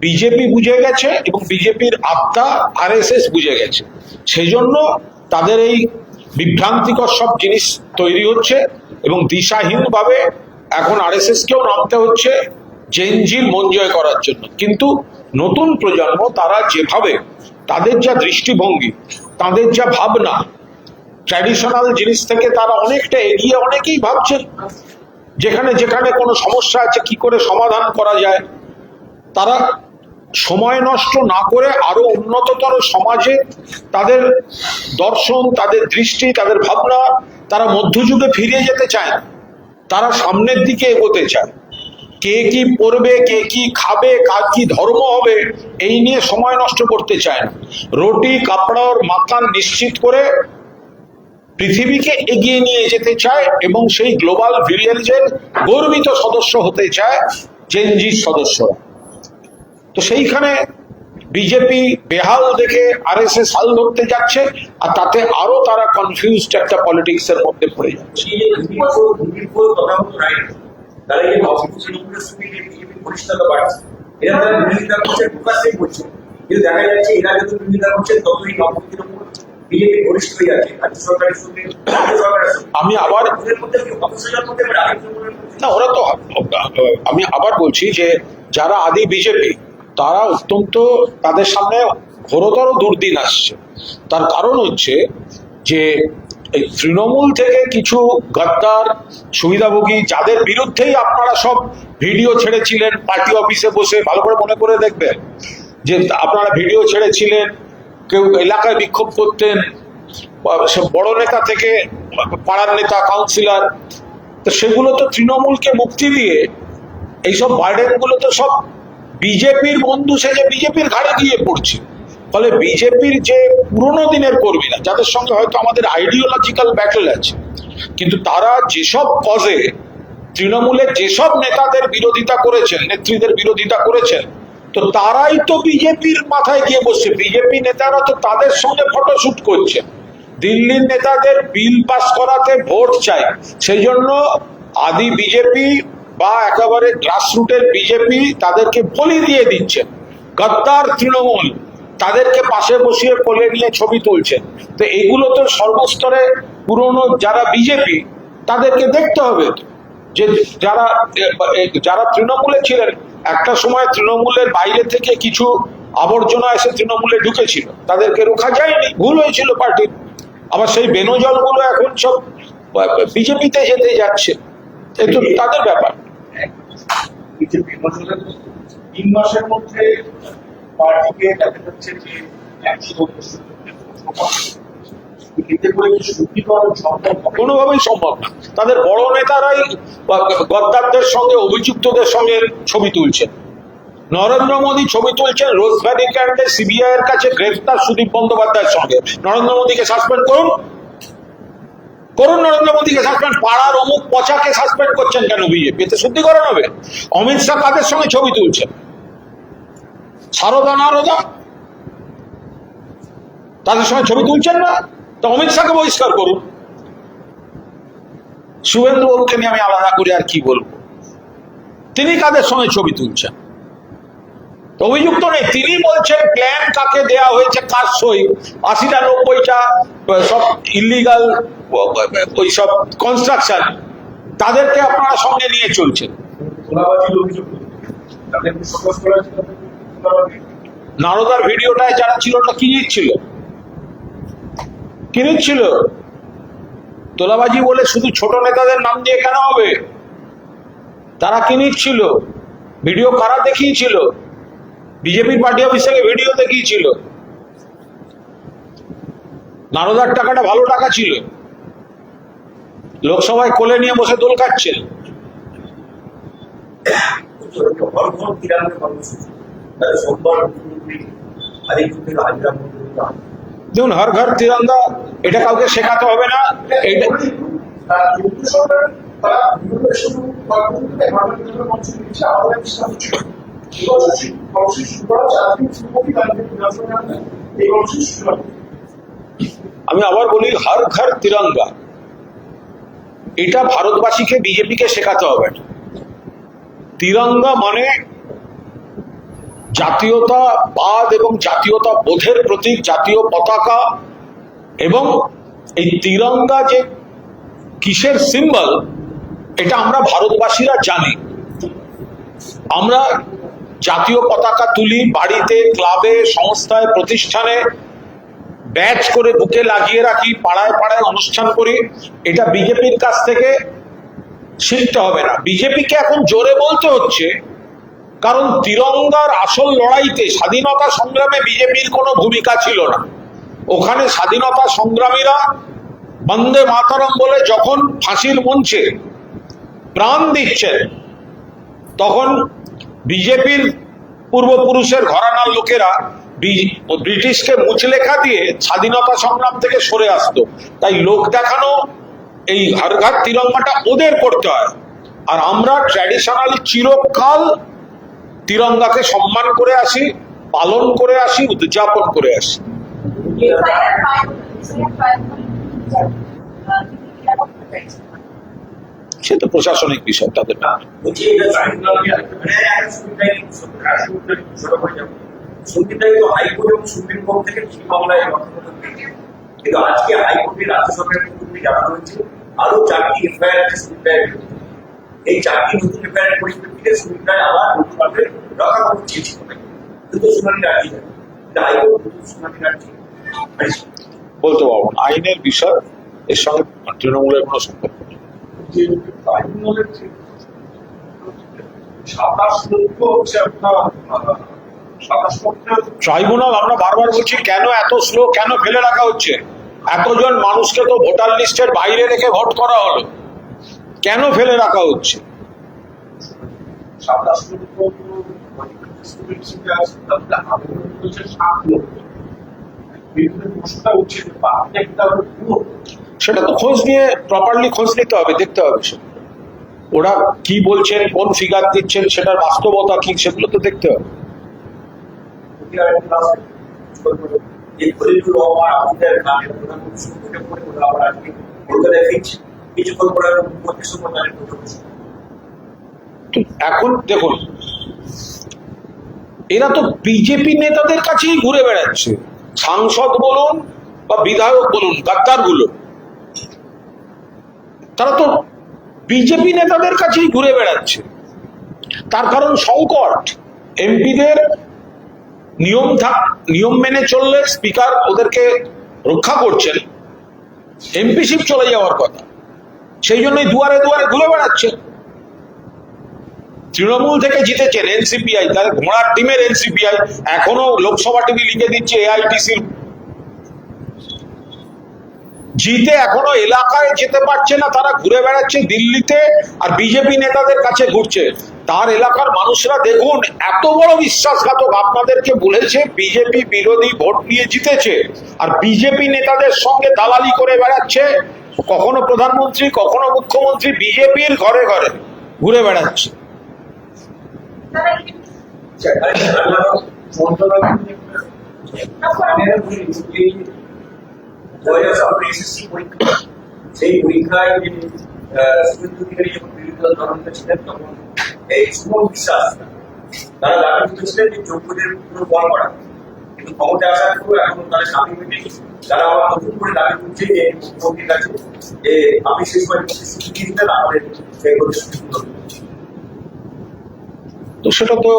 A: বিজেপি বুঝে গেছে এবং বিজেপির আত্মা আরএসএস বুঝে গেছে। সেজন্য তাদের এই বিভ্রান্তিকর সব জিনিস তৈরি হচ্ছে এবং দিশাহীনভাবে এখন আরএসএস কেও নামতে হচ্ছে জেনজির মন জয় করার জন্য। কিন্তু নতুন প্রজন্ম, তারা যেভাবে, তাদের যা দৃষ্টিভঙ্গি, তাদের যা ভাবনা, ট্র্যাডিশনাল জিনিস থেকে তারা অনেকটা এগিয়ে, অনেকেই ভাবছেন যেখানে যেখানে কোনো সমস্যা আছে কি করে সমাধান করা যায়, তারা সময় নষ্ট না করে আরো উন্নততর সমাজে তাদের দর্শন, তাদের দৃষ্টি, তাদের ভাবনা, তারা মধ্যযুগে ফিরে যেতে চায় না, তারা সামনের দিকে এগোতে চায়। কে কি পড়বে, কে কি খাবে, কার কি ধর্ম হবে, এই নিয়ে সময় নষ্ট করতে চায় না। রুটি কাপড় আর মাকান নিশ্চিত করে পৃথিবীকে এগিয়ে নিয়ে যেতে চায় এবং সেই গ্লোবাল ভিলেজের গর্বিত সদস্য হতে চায় জেনজির সদস্যরা। তো সেইখানে বিজেপি বেহাল দেখে আরএসএস হাল ধরতে যাচ্ছে, আর তাতে আরো তারা কনফিউজড একটা পলিটিক্স এর মধ্যে পড়ে যাচ্ছে।
B: দেখা যাচ্ছে এরা যত বিরোধিতা করছে ততই নবনীতির উপর বিজেপি ঘনিষ্ঠ হয়ে যাচ্ছে রাজ্য সরকারের সঙ্গে
A: আমি আবার না, ওরা তো আমি আবার বলছি যে যারা আদি বিজেপি তারা অত্যন্ত তাদের সামনে ঘোরতর দুর্দিন আসছে। তার কারণ হচ্ছে যে এই তৃণমূল থেকে কিছু গদ্দার সুবিধাভোগী যাদের বিরুদ্ধেই আপনারা সব ভিডিও ছেড়েছিলেন পার্টি অফিসে বসে, ভালো করে মনে করে দেখবেন যে আপনারা ভিডিও ছেড়েছিলেন, কেউ এলাকায় বিক্ষোভ করতেন, বড় নেতা থেকে পাড়ার নেতা, কাউন্সিলর, তো সেগুলো তো তৃণমূলকে মুক্তি দিয়ে এইসব বার্ডেন গুলো তো সব বিজেপির বন্ধু সেজে বিজেপির ঘাড়ে গিয়ে পড়ছে। ফলে বিজেপির যে পুরোনো দিনের কর্মীরা যাদের সঙ্গে হয়তো আমাদের আইডিওলজিক্যাল ব্যাটল আছে, কিন্তু তারা যেসব কজে তৃণমূলের যেসব নেতাদের বিরোধিতা করেছেন, নেত্রীদের বিরোধিতা করেছেন, তো তারাই তো বিজেপির মাথায় গিয়ে বসছে। বিজেপি নেতারা তো তাদের সঙ্গে ফটোশুট করছে, দিল্লির নেতাদের বিল পাস করাতে ভোট চাই, সেই জন্য আদি বিজেপি বা একেবারে গ্রাসরুটের বিজেপি তাদেরকে বলি দিয়ে দিচ্ছে। গদ্দার তৃণমূল তাদেরকে পাশে বসিয়ে কোলে নিয়ে ছবি তুলছে। তো এগুলো তো সর্বস্তরে পুরনো যারা বিজেপি তাদেরকে দেখতে হবে যে যারা যারা তৃণমূলে ছিলেন, একটা সময় তৃণমূলের বাইরে থেকে কিছু আবর্জনা এসে তৃণমূলে ঢুকেছিল, তাদেরকে রোখা যায়নি, ভুল হয়েছিল পার্টির। আবার সেই বেনজলগুলো এখন সব বিজেপিতে যেতে যাচ্ছে, এই তো তাদের ব্যাপার।
C: বিজেপি 3 মাসের মধ্যে পার্টিকে দেখা যাচ্ছে যে 100
A: কোনোভাবেই সম্ভব না। তাদের বড় নেতারাই গদ্দারদের সঙ্গে, অভিযুক্তদের সঙ্গে ছবি তুলছেন। নরেন্দ্র মোদী ছবি তুলছেন রোজভ্যালি ক্যান্ডে সিবিআই এর কাছে গ্রেফতার সুদীপ বন্দ্যোপাধ্যায়ের সঙ্গে। নরেন্দ্র মোদীকে সাসপেন্ড করুন, করুন নরেন্দ্র মোদীকে সাসপেন্ড। পাড়ার অমুক পচাকে সাসপেন্ড করছেন কেন বিজেপি? এতে শুদ্ধিকরণ হবে। অমিত শাহ কাদের সঙ্গে ছবি তুলছেন? সারদা নারদা, তাদের সঙ্গে ছবি তুলছেন না, তো অমিত শাহকে বহিষ্কার করুন। শুভেন্দু বাবুকে নিয়ে আমি আলাদা করে আর কি বলবো, তিনি কাদের সঙ্গে ছবি তুলছেন? অভিযুক্ত নেই, তিনি বলছেন প্ল্যান কাকে দেয়া হয়েছে, কার সই, 80টা 90টা সব ইলিগাল ওই সব কনস্ট্রাকশন, তাদেরকে আপনারা সঙ্গে নিয়ে চলছেন। নারদার ভিডিওটায় যারা ছিল ওটা কি নিচ্ছিল? কি নিচ্ছিল? তোলাবাজি বলে শুধু ছোট নেতাদের নাম দিয়ে কেন হবে? তারা কি নিচ্ছিল? ভিডিও কারা দেখিয়েছিল? বিজেপির পার্টি অফিস থেকে ভিডিও দেখিয়েছিল। নারদার টাকাটা ভালো টাকা ছিল, লোকসভায় কোলে নিয়ে বসে দোল কাটছেন। দেখুন, হর ঘর তিরঙ্গা এটা কাউকে শেখাতে হবে না। এটা আমি আবার বলি, হর ঘর তিরঙ্গা এটা ভারতবাসীকে বিজেপিকে শেখাতে হবে না। তিরঙ্গা মানে জাতীয়তাবাদ এবং জাতীয়তা বোধের প্রতীক, জাতীয় পতাকা। এবং এই তিরঙ্গা যে কিসের সিম্বল এটা আমরা ভারতবাসীরা জানি। আমরা জাতীয় পতাকা তুলি বাড়িতে, ক্লাবে, সংস্থায়, প্রতিষ্ঠানে, ব্যাচ করে বুকে লাগিয়ে রাখি, পাড়ায় পাড়ায় অনুষ্ঠান করি। এটা বিজেপির কাছ থেকে শিখতে হবে না। বিজেপিকে এখন জোরে বলতে হচ্ছে কারণ তিরঙ্গার আসল লড়াইতে স্বাধীনতা সংগ্রামে বিজেপির কোনো ভূমিকা ছিল না। ওখানে স্বাধীনতা সংগ্রামীরা বন্দে মাতরম বলে যখন ফাঁসির মঞ্চে প্রাণ দিচ্ছেন, তখন বিজেপির পূর্বপুরুষের ঘরানার লোকেরা ব্রিটিশকে মুচলেখা দিয়ে স্বাধীনতা সংগ্রাম থেকে সরে আসতো। তাই লোক দেখানো এই হর ঘর তিরঙ্গাটা ওদের করতে হয়, আর আমরা ট্র্যাডিশনাল চিরকাল তিরঙ্গাকে সম্মান করে আসি, পালন করে আসি, উদযাপন করে আসি। সে তো প্রশাসনিক বিষয়, তাদের না।
B: বলছি এটা ট্রাইব্যুনালকে সংবিধান তো হাইকোর্ট এবং সুপ্রিম কোর্ট থেকে কি মামলায় কিন্তু আজকে হাইকোর্টের রাজ্য সরকারের পক্ষে জানানো হয়েছে আরো 4টি এফআইআর আছে সুবিধায়। এই 4টি নতুন এফআইআর পরিপ্রেক্ষিতে সুবিধায় আবার নতুনভাবে রক্ষা করতে চেয়েছিল, কিন্তু শুনানি রাজি হয়। হাইকোর্ট শুনানি রাজি
A: বলতে পারবো না, আইনের বিষয়, এর সঙ্গে তৃণমূলের কোনো সম্পর্ক নেই।
C: যে ট্রাইব্যুনালের যে 27 লক্ষ হচ্ছে আপনার 27 লক্ষের
A: ট্রাইব্যুনাল, আমরা বারবার বলছি কেন এত স্লো, কেন ফেলে রাখা হচ্ছে? এতজন মানুষকে তো ভোটার লিস্টের বাইরে রেখে ভোট করা হলো, কেন ফেলে রাখা হচ্ছে?
C: 27 লক্ষ স্টুডেন্টসকে আছে, তাহলে আবেদন করেছে 7 লক্ষ। বিভিন্ন প্রশ্নটা উঠছে যে প্রত্যেকটা পুরো
A: সেটা তো খোঁজ নিয়ে প্রপারলি খোঁজ নিতে হবে, দেখতে হবে সেটা। ওরা কি বলছেন, কোন ফিগার দিচ্ছেন, সেটার বাস্তবতা কি, সেগুলো তো দেখতে হবে।
B: এই খলিলুর রহমান আমাদের গ্রামের প্রধানমন্ত্রী সুপ্রিম কোর্টে করে আবার আজকে কলকাতায় ফিরছে, কিছুক্ষণ পরে পঁচিশ তারিখ
A: এখন দেখুন, এরা তো বিজেপি নেতাদের কাছেই ঘুরে বেড়াচ্ছে, সাংসদ বলুন বা বিধায়ক বলুন, গাদ্দার গুলো, তারা তো বিজেপি নেতাদের কাছেই ঘুরে বেড়াচ্ছে। তার কারণ সংকট, এমপিদের নিয়ম মেনে চললে স্পিকার ওদেরকে রক্ষা করছেন, এমপিশিপ চলে যাওয়ার কথা, সেই জন্যই দুয়ারে দুয়ারে ঘুরে বেড়াচ্ছে। তৃণমূল থেকে জিতেছেন এনসিপিআই, তাহলে ঘোড়ার টিমের এনসিপিআই এখনো লোকসভা টিভি লিখে দিচ্ছে এআইটিসির, জিতে এখনো এলাকায় যেতে পারছে না, তারা ঘুরে বেড়াচ্ছে দিল্লিতে আর বিজেপি নেতাদের কাছে ঘুরছে। তার এলাকার মানুষরা দেখুন, এত বড় বিশ্বাসঘাতক, আপনাদেরকে বলেছে বিজেপি বিরোধী ভোট নিয়ে জিতেছে, আর বিজেপি নেতাদের সঙ্গে দালালি করে বেড়াচ্ছে, কখনো প্রধানমন্ত্রী কখনো মুখ্যমন্ত্রী বিজেপির ঘরে ঘরে ঘুরে বেড়াচ্ছে।
B: সেই পরীক্ষায় শুভেন্দু অধিকারী যখন বিরোধী দল নেতা ছিলেন, তখন এই সুমন বিশ্বাস তারা দাবি করতেছিলেন যে যোগ্যদের পুরো বল করা, কিন্তু ক্ষমতা আসার পর এখন তাদের স্বামী মিটেনি। তারা আবার নতুন করে দাবি করছে যে মুখ্যমন্ত্রীর কাছে যে আপনি শেষ করে প্রতিশ্রুতি দিতেন, আমাদের সেই প্রতিশ্রুতি।
A: তো সেটা তো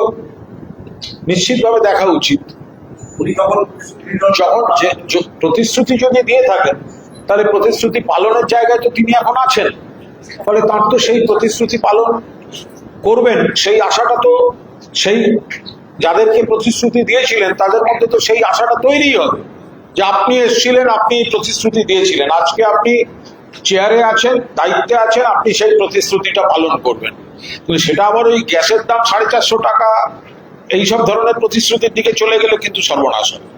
A: নিশ্চিতভাবে দেখা উচিত।
B: উনি যখন
A: প্রতিশ্রুতি যদি দিয়ে থাকেন, তাহলে প্রতিশ্রুতি পালনের জায়গায় তো তিনি এখন আছেন, ফলে তার তো সেই প্রতিশ্রুতি পালন করবেন, সেই আশাটা তো, সেই যাদেরকে প্রতিশ্রুতি দিয়েছিলেন তাদের মধ্যে তো সেই আশাটা তৈরি হবে যে আপনি এসেছিলেন, আপনি প্রতিশ্রুতি দিয়েছিলেন, আজকে আপনি চেয়ারে আছেন, দায়িত্বে আছেন, আপনি সেই প্রতিশ্রুতিটা পালন করবেন। কিন্তু সেটা আবার ওই গ্যাসের দাম 450 টাকা এইসব ধরনের প্রতিশ্রুতির দিকে চলে গেলে কিন্তু সর্বনাশ হবে।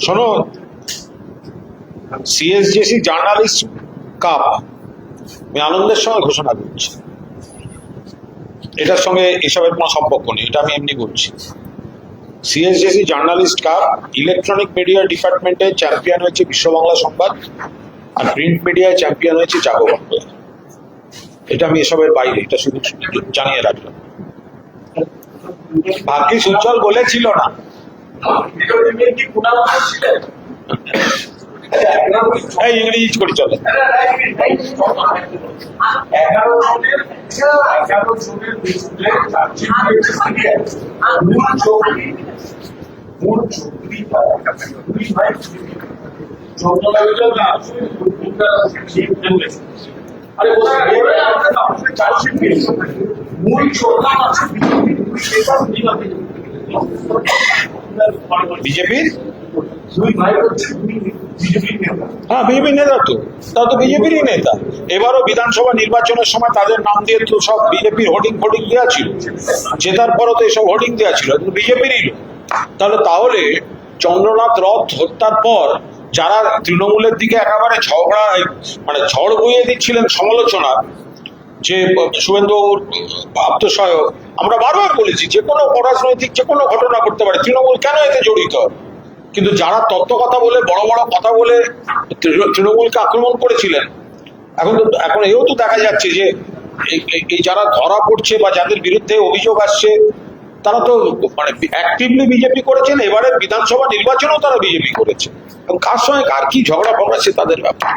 A: শোনো, সিএসজেসি জার্নালিস্ট কাপ আমি আনন্দের সঙ্গে ঘোষণা করছি, এটার সঙ্গে এসবের কোনো সম্পর্ক নেই, এটা আমি এমনি বলছি। সিএসজেসি জার্নালিস্ট কাপ ইলেকট্রনিক মিডিয়া ডিপার্টমেন্টে চ্যাম্পিয়ন হয়েছে বিশ্ব বাংলা সংবাদ, আর প্রিন্ট মিডিয়ায় চ্যাম্পিয়ন হয়েছে জাগো বাংলা। এটা আমি এসবের বাইরে, এটা শুধু জানিয়ে রাখলাম। ভাগ্যিস উজ্জ্বল বলেছিল না। এই ইংরেজি করে চলে।
C: 11 জনের মূল 14 আরে চার্জশিট পেয়েছে মূল চোরকার আছে
A: বিজেপির
C: দুই ভাই হচ্ছে বিজেপি নেতা
A: হ্যাঁ বিজেপি নেতা তো তারা তো বিজেপিরই নেতা। এবারও বিধানসভা নির্বাচনের সময় তাদের নাম দিয়ে তো সব বিজেপির হোর্ডিং ফোর্ডিং দেওয়া ছিল, জেতার পরও তো এসব হোর্ডিং দেওয়া ছিল, বিজেপিরই লোক। তাহলে চন্দ্রনাথ রথ হত্যার পর যারা তৃণমূলের দিকে একেবারে ঝগড়া মানে ঝড় বইয়ে দিচ্ছিলেন সমালোচনা, যে শুভেন্দু আত্মসহায়ক, আমরা বারবার বলেছি যে কোনো অরাজনৈতিক যে কোনো ঘটনা করতে পারে, তৃণমূল কেন এতে জড়িত? কিন্তু যারা তত্ত্ব কথা বলে বড় বড় কথা বলে তৃণমূলকে আক্রমণ করেছিলেন, এখন এও তো দেখা যাচ্ছে যে এই যারা ধরা পড়ছে বা যাদের বিরুদ্ধে অভিযোগ আসছে তারা তো মানে অ্যাক্টিভলি বিজেপি করেছেন, এবারে বিধানসভা নির্বাচনেও তারা বিজেপি করেছে। এবং কার সঙ্গে কার কি ঝগড়া ফগড়া সে তাদের ব্যাপার।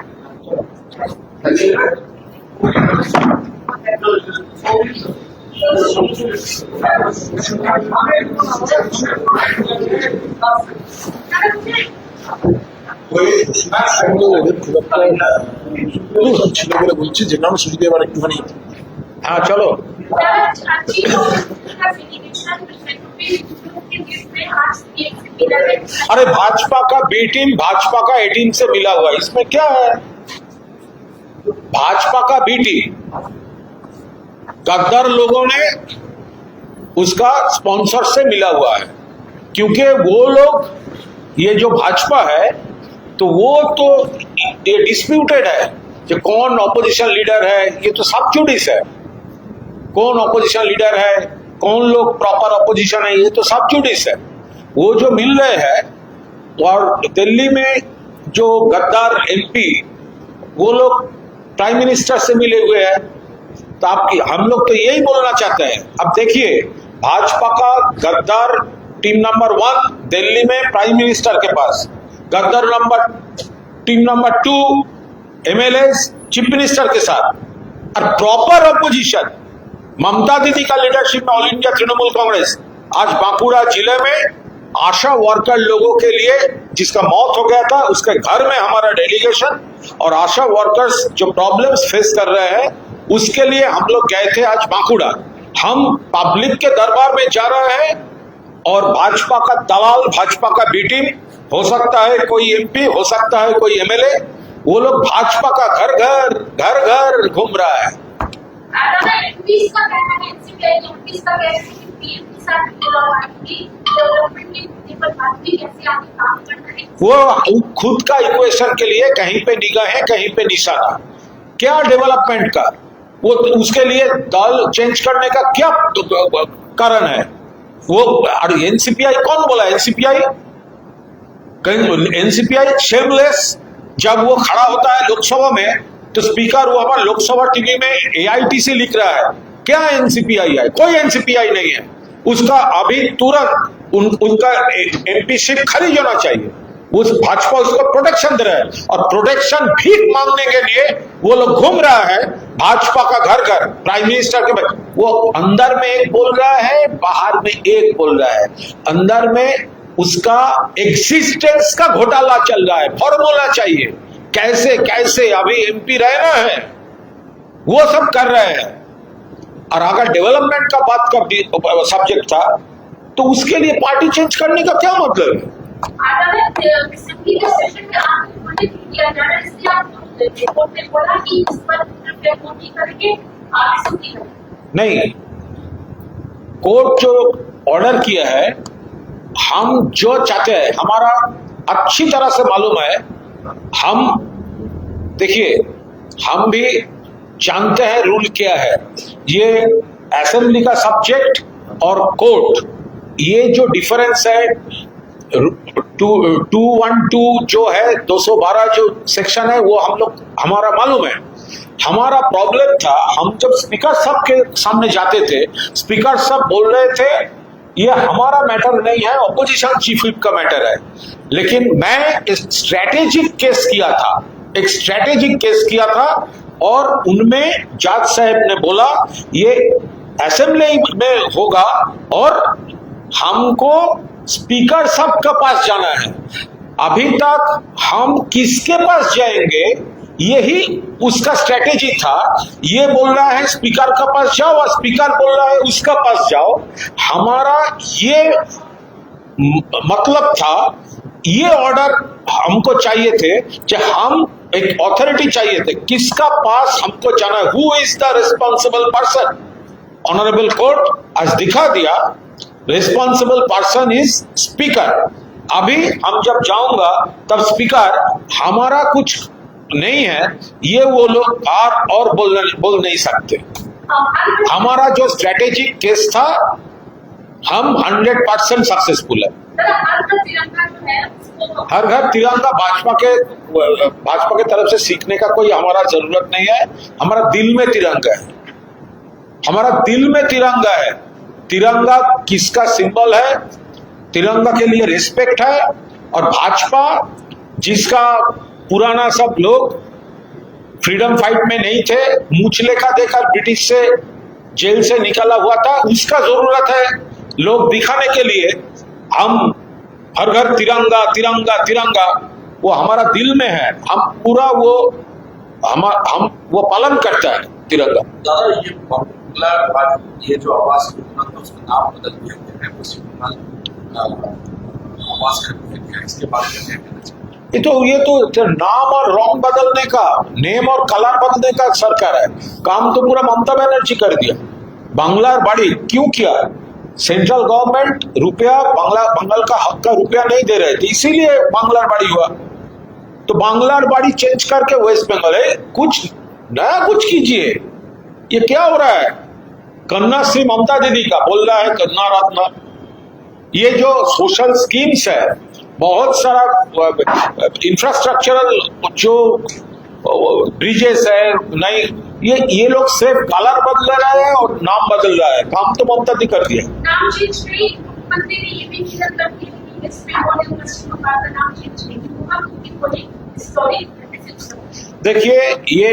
D: ছিল বলে বলছি যে কারণ সুযোগে এবার একটুখানি
A: হ্যাঁ চলো। अरे भाजपा का बी टीम भाजपा का ए टीम से मिला हुआ है, इसमें क्या है? भाजपा का बी टीम गद्दार लोगों ने उसका स्पॉन्सर से मिला हुआ है, क्योंकि वो लोग ये जो भाजपा है तो वो तो ये डिस्प्यूटेड है कि कौन ऑपोजिशन लीडर है, ये तो सब जुडिस है। कौन ऑपोजिशन लीडर है, कौन लोग प्रॉपर ऑपोजिशन है, ये तो सब जुडिस है। वो जो मिल रहे हैं, और दिल्ली में जो गद्दार एमपी वो लोग प्राइम मिनिस्टर से मिले हुए हैं, तो हम लोग तो यही बोलना चाहते हैं। अब देखिए भाजपा का गद्दार टीम नंबर 1 दिल्ली में प्राइम मिनिस्टर के पास, गद्दार team number 2 MLA chief minister के साथ, और प्रॉपर अपोजिशन ममता दीदी का लीडरशिप में ऑल इंडिया तृणमूल कांग्रेस आज बांकुड़ा जिले में आशा वर्कर लोगों के लिए, जिसका मौत हो गया था उसके घर में हमारा डेलीगेशन, और आशा वर्कर्स जो प्रॉब्लम्स फेस कर रहे हैं उसके लिए हम लोग गए थे आज बांकुड़ा। हम पब्लिक के दरबार में जा रहे हैं, और भाजपा का दलाल, भाजपा का बी टीम, हो सकता है कोई एमपी, हो सकता है कोई एमएलए, वो लोग भाजपा का घर घर घूम रहा है। वो खुद का इक्वेशन के लिए कहीं पे निगाहें कहीं पे निशाना, क्या डेवलपमेंट का, वो उसके लिए दल चेंज करने का क्या कारण है? वो एनसीपीआई कौन बोला? एनसीपीआई शेमलेस, जब वो खड़ा होता है लोकसभा में तो स्पीकर वो हमारा लोकसभा टीवी में एआईटीसी लिख रहा है, क्या एनसीपीआई है? कोई एनसीपीआई नहीं है। उसका अभी तुरंत उनका एमपीशिप खारिज होना चाहिए। उस भाजपा उसको प्रोटेक्शन दे रहा है, और प्रोटेक्शन भीख मांगने के लिए वो लोग घूम रहा है भाजपा का घर प्राइम मिनिस्टर के। वो अंदर में एक बोल रहा है, बाहर में एक बोल रहा है। अंदर में उसका एग्जिस्टेंस का घोटाला चल रहा है, फॉर्मूला चाहिए कैसे कैसे अभी एमपी रहना है, वो सब कर रहे हैं। और अगर डेवलपमेंट का बात का सब्जेक्ट था तो उसके लिए पार्टी चेंज करने का क्या मतलब है? नहीं, कोर्ट जो ऑर्डर किया है, हम जो चाहते हैं, हमारा अच्छी तरह से मालूम है। हम देखिए, हम भी जानते हैं रूल क्या है। ये असेंबली का सब्जेक्ट और कोर्ट, ये जो डिफरेंस है 212 जो है 212 जो सेक्शन है, वो हम लोग हमारा मालूम है। हमारा प्रॉब्लम था, हम जब स्पीकर साहब के सामने जाते थे, स्पीकर साहब बोल रहे थे ये हमारा मैटर नहीं है, ऑपोजिशन चीफ व्हिप का मैटर है। लेकिन मैं एक स्ट्रेटेजिक केस किया था, और उनमें जज साहब ने बोला ये असेंबली में होगा और हमको स्पीकर साहब के पास जाना है। अभी तक हम किसके पास जाएंगे यही उसका स्ट्रेटेजी था। ये बोल रहा है स्पीकर के पास जाओ और स्पीकर बोल रहा है उसका पास जाओ। हमारा ये मतलब था, ये ऑर्डर हमको चाहिए थे कि हम एक अथॉरिटी चाहिए थे, किसका पास हमको जाना है, who is the responsible person. Honourable court आज दिखा दिया, रिस्पॉन्सिबल पर्सन इज स्पीकर। अभी हम जब जाऊंगा तब स्पीकर हमारा कुछ नहीं है, ये वो लोग और बोल नहीं सकते। हमारा जो स्ट्रेटेजिक केस था, हम 100% सक्सेसफुल है। हर घर तिरंगा भाजपा के तरफ से सीखने का कोई हमारा जरूरत नहीं है। हमारा दिल में तिरंगा है, हमारा दिल में तिरंगा है। तिरंगा किसका सिंबल है, तिरंगा के लिए रिस्पेक्ट है। और भाजपा जिसका पुराना सब लोग फ्रीडम फाइट में नहीं थे, मूछले का देकर ब्रिटिश से जेल से निकाला हुआ था, उसका जरूरत है लोग दिखाने के लिए। हम हर घर तिरंगा तिरंगा तिरंगा, वो हमारा दिल में है। हम पूरा हम वो पालन करता है तिरंगा।
C: दादा, ये बांग्ला ये जो आवास योजना था उसका नाम बदल दिया गया है, पश्चिम बंगाल आवास योजना, इसके बारे में
A: ये तो नाम और रंग बदलने का, नेम और कलर बदलने का सरकार है। काम तो पूरा ममता बनर्जी कर दिया। बांग्ला बाड़ी क्यों किया? सेंट्रल गवर्नमेंट रुपया बंगाल का हक का रुपया नहीं दे रहे थे, इसीलिए बांग्ला बाड़ी हुआ। तो बांग्ला बाड़ी चेंज करके वेस्ट बंगाल है, कुछ नया कुछ कीजिए। ये क्या हो रहा है? कन्या श्री ममता दीदी का बोल रहा है कन्या रत्न। ये जो सोशल स्कीम्स है, बहुत सारा इंफ्रास्ट्रक्चरल जो ब्रिजेस है नहीं, ये लोग सिर्फ कलर बदल रहे हैं और नाम बदल रहा है। काम तो ममता दी कर दिया।
E: नाम चेंज नहीं, मुख्यमंत्री ने ये भी क्लियर कर दिया कि इस बंगाल और पश्चिम बंगाल का नाम चेंज नहीं होगा, क्योंकि कोई स्टोरी।
A: देखिए, ये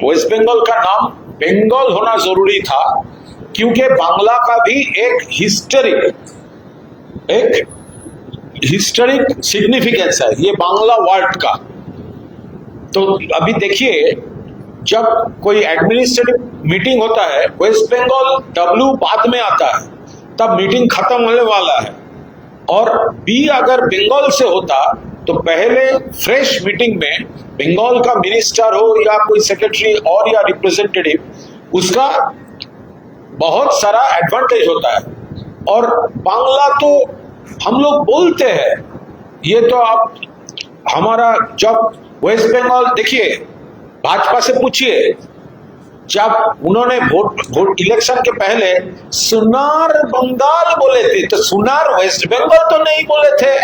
A: वेस्ट बंगाल का नाम बंगाल होना जरूरी था, क्योंकि बांग्ला का भी एक हिस्टोरिक सिग्निफिकेंस है, ये बांग्ला वर्ड का। तो अभी देखिए, जब कोई एडमिनिस्ट्रेटिव मीटिंग होता है, वेस्ट बंगाल डब्ल्यू बाद में आता है, तब मीटिंग खत्म होने वाला है। और बी अगर बंगाल से होता तो पहले फ्रेश मीटिंग में बंगाल का मिनिस्टर हो या कोई सेक्रेटरी और या रिप्रेजेंटेटिव, उसका बहुत सारा एडवांटेज होता है। और बांग्ला तो हम लोग बोलते हैं, ये तो आप हमारा जब वेस्ट बंगाल देखिए, भाजपा से पूछिए, जब उन्होंने वोट इलेक्शन के पहले सुनार बंगाल बोले थे, तो सुनार वेस्ट बंगाल तो नहीं बोले थे।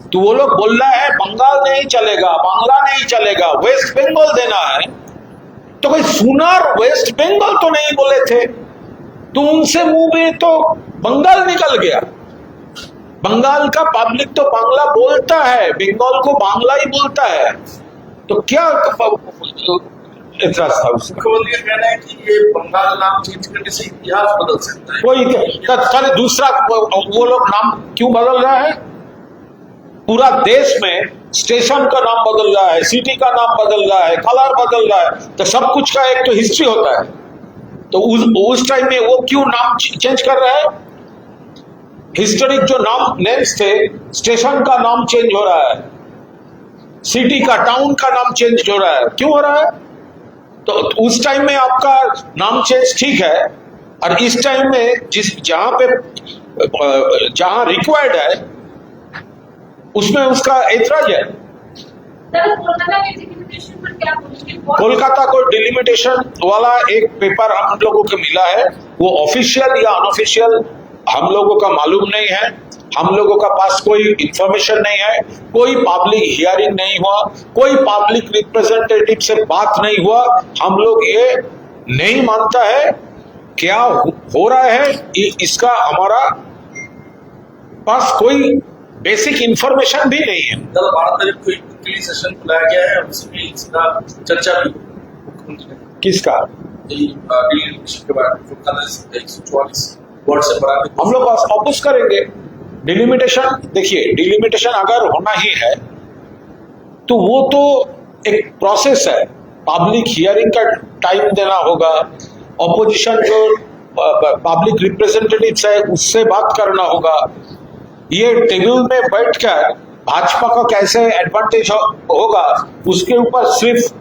A: तो वो लोग बोल रहा है बंगाल नहीं चलेगा, बांग्ला नहीं चलेगा, वेस्ट बंगाल देना है। तो कोई सुनार वेस्ट बंगाल तो नहीं बोले थे, तो उनसे मुंह में तो बंगाल निकल गया। बंगाल का पब्लिक तो बांग्ला बोलता है, बंगाल को बांग्ला ही बोलता है। तो क्या एतराज था उसका?
C: मुख्यमंत्री का कहना है कि ये बंगाल नाम चेंज करने से इतिहास बदल सकता है।
A: कोई दूसरा वो लोग नाम क्यों बदल रहा है? पूरा देश में स्टेशन का नाम बदल रहा है, सिटी का नाम बदल रहा है, कलर बदल रहा है। तो सब कुछ का एक तो हिस्ट्री होता है। तो उस टाइम में वो क्यों नाम चेंज कर रहा है? हिस्टोरिक जो नेम्स थे, स्टेशन का नाम चेंज हो रहा है, सिटी का, टाउन का नाम चेंज हो रहा है। क्यों हो रहा है? तो उस टाइम में आपका नाम चेंज ठीक है, और इस टाइम में जहां रिक्वायर्ड है उसमें उसका ऐतराज है। कोलकाता को डिलिमिटेशन वाला एक पेपर हम लोगों को मिला है, वो ऑफिशियल या अनऑफिशियल हम लोगों का मालूम नहीं है। हम लोगों का पास कोई इंफॉर्मेशन नहीं है, कोई पब्लिक हियरिंग नहीं हुआ, कोई पब्लिक रिप्रेजेंटेटिव से बात नहीं हुआ। हम लोग ये नहीं मानता है क्या हो रहा है, इसका हमारा पास कोई बेसिक इंफॉर्मेशन भी नहीं है।
C: भारत में कोई सेशन बुलाया गया है, उसमें इसका चर्चा भी
A: किसका?
C: के बारे में 144 वर्ड से बढ़ा के
A: हम लोग अपोज करेंगे। डिलिमिटेशन, देखिए डिलिमिटेशन अगर होना ही है तो वो तो एक प्रोसेस है, पब्लिक हियरिंग का टाइम देना होगा, ऑपोजिशन जो पब्लिक रिप्रेजेंटेटिव्स है उससे बात करना होगा। ये टेबल में बैठकर भाजपा का कैसे एडवांटेज होगा उसके ऊपर सिर्फ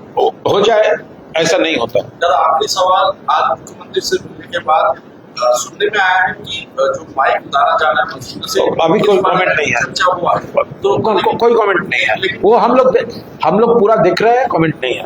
A: हो जाए, ऐसा नहीं होता।
C: दादा आखिरी सवाल, आज मुख्यमंत्री से मिलने के बाद सुनने में आया है कि जो माइक उतारा जाना है मशीन से,
A: तो अभी कोई कमेंट नहीं है,
C: चर्चा हुआ है।
A: तो कोई कमेंट नहीं है, वो हम लोग पूरा देख रहे हैं, कमेंट नहीं है।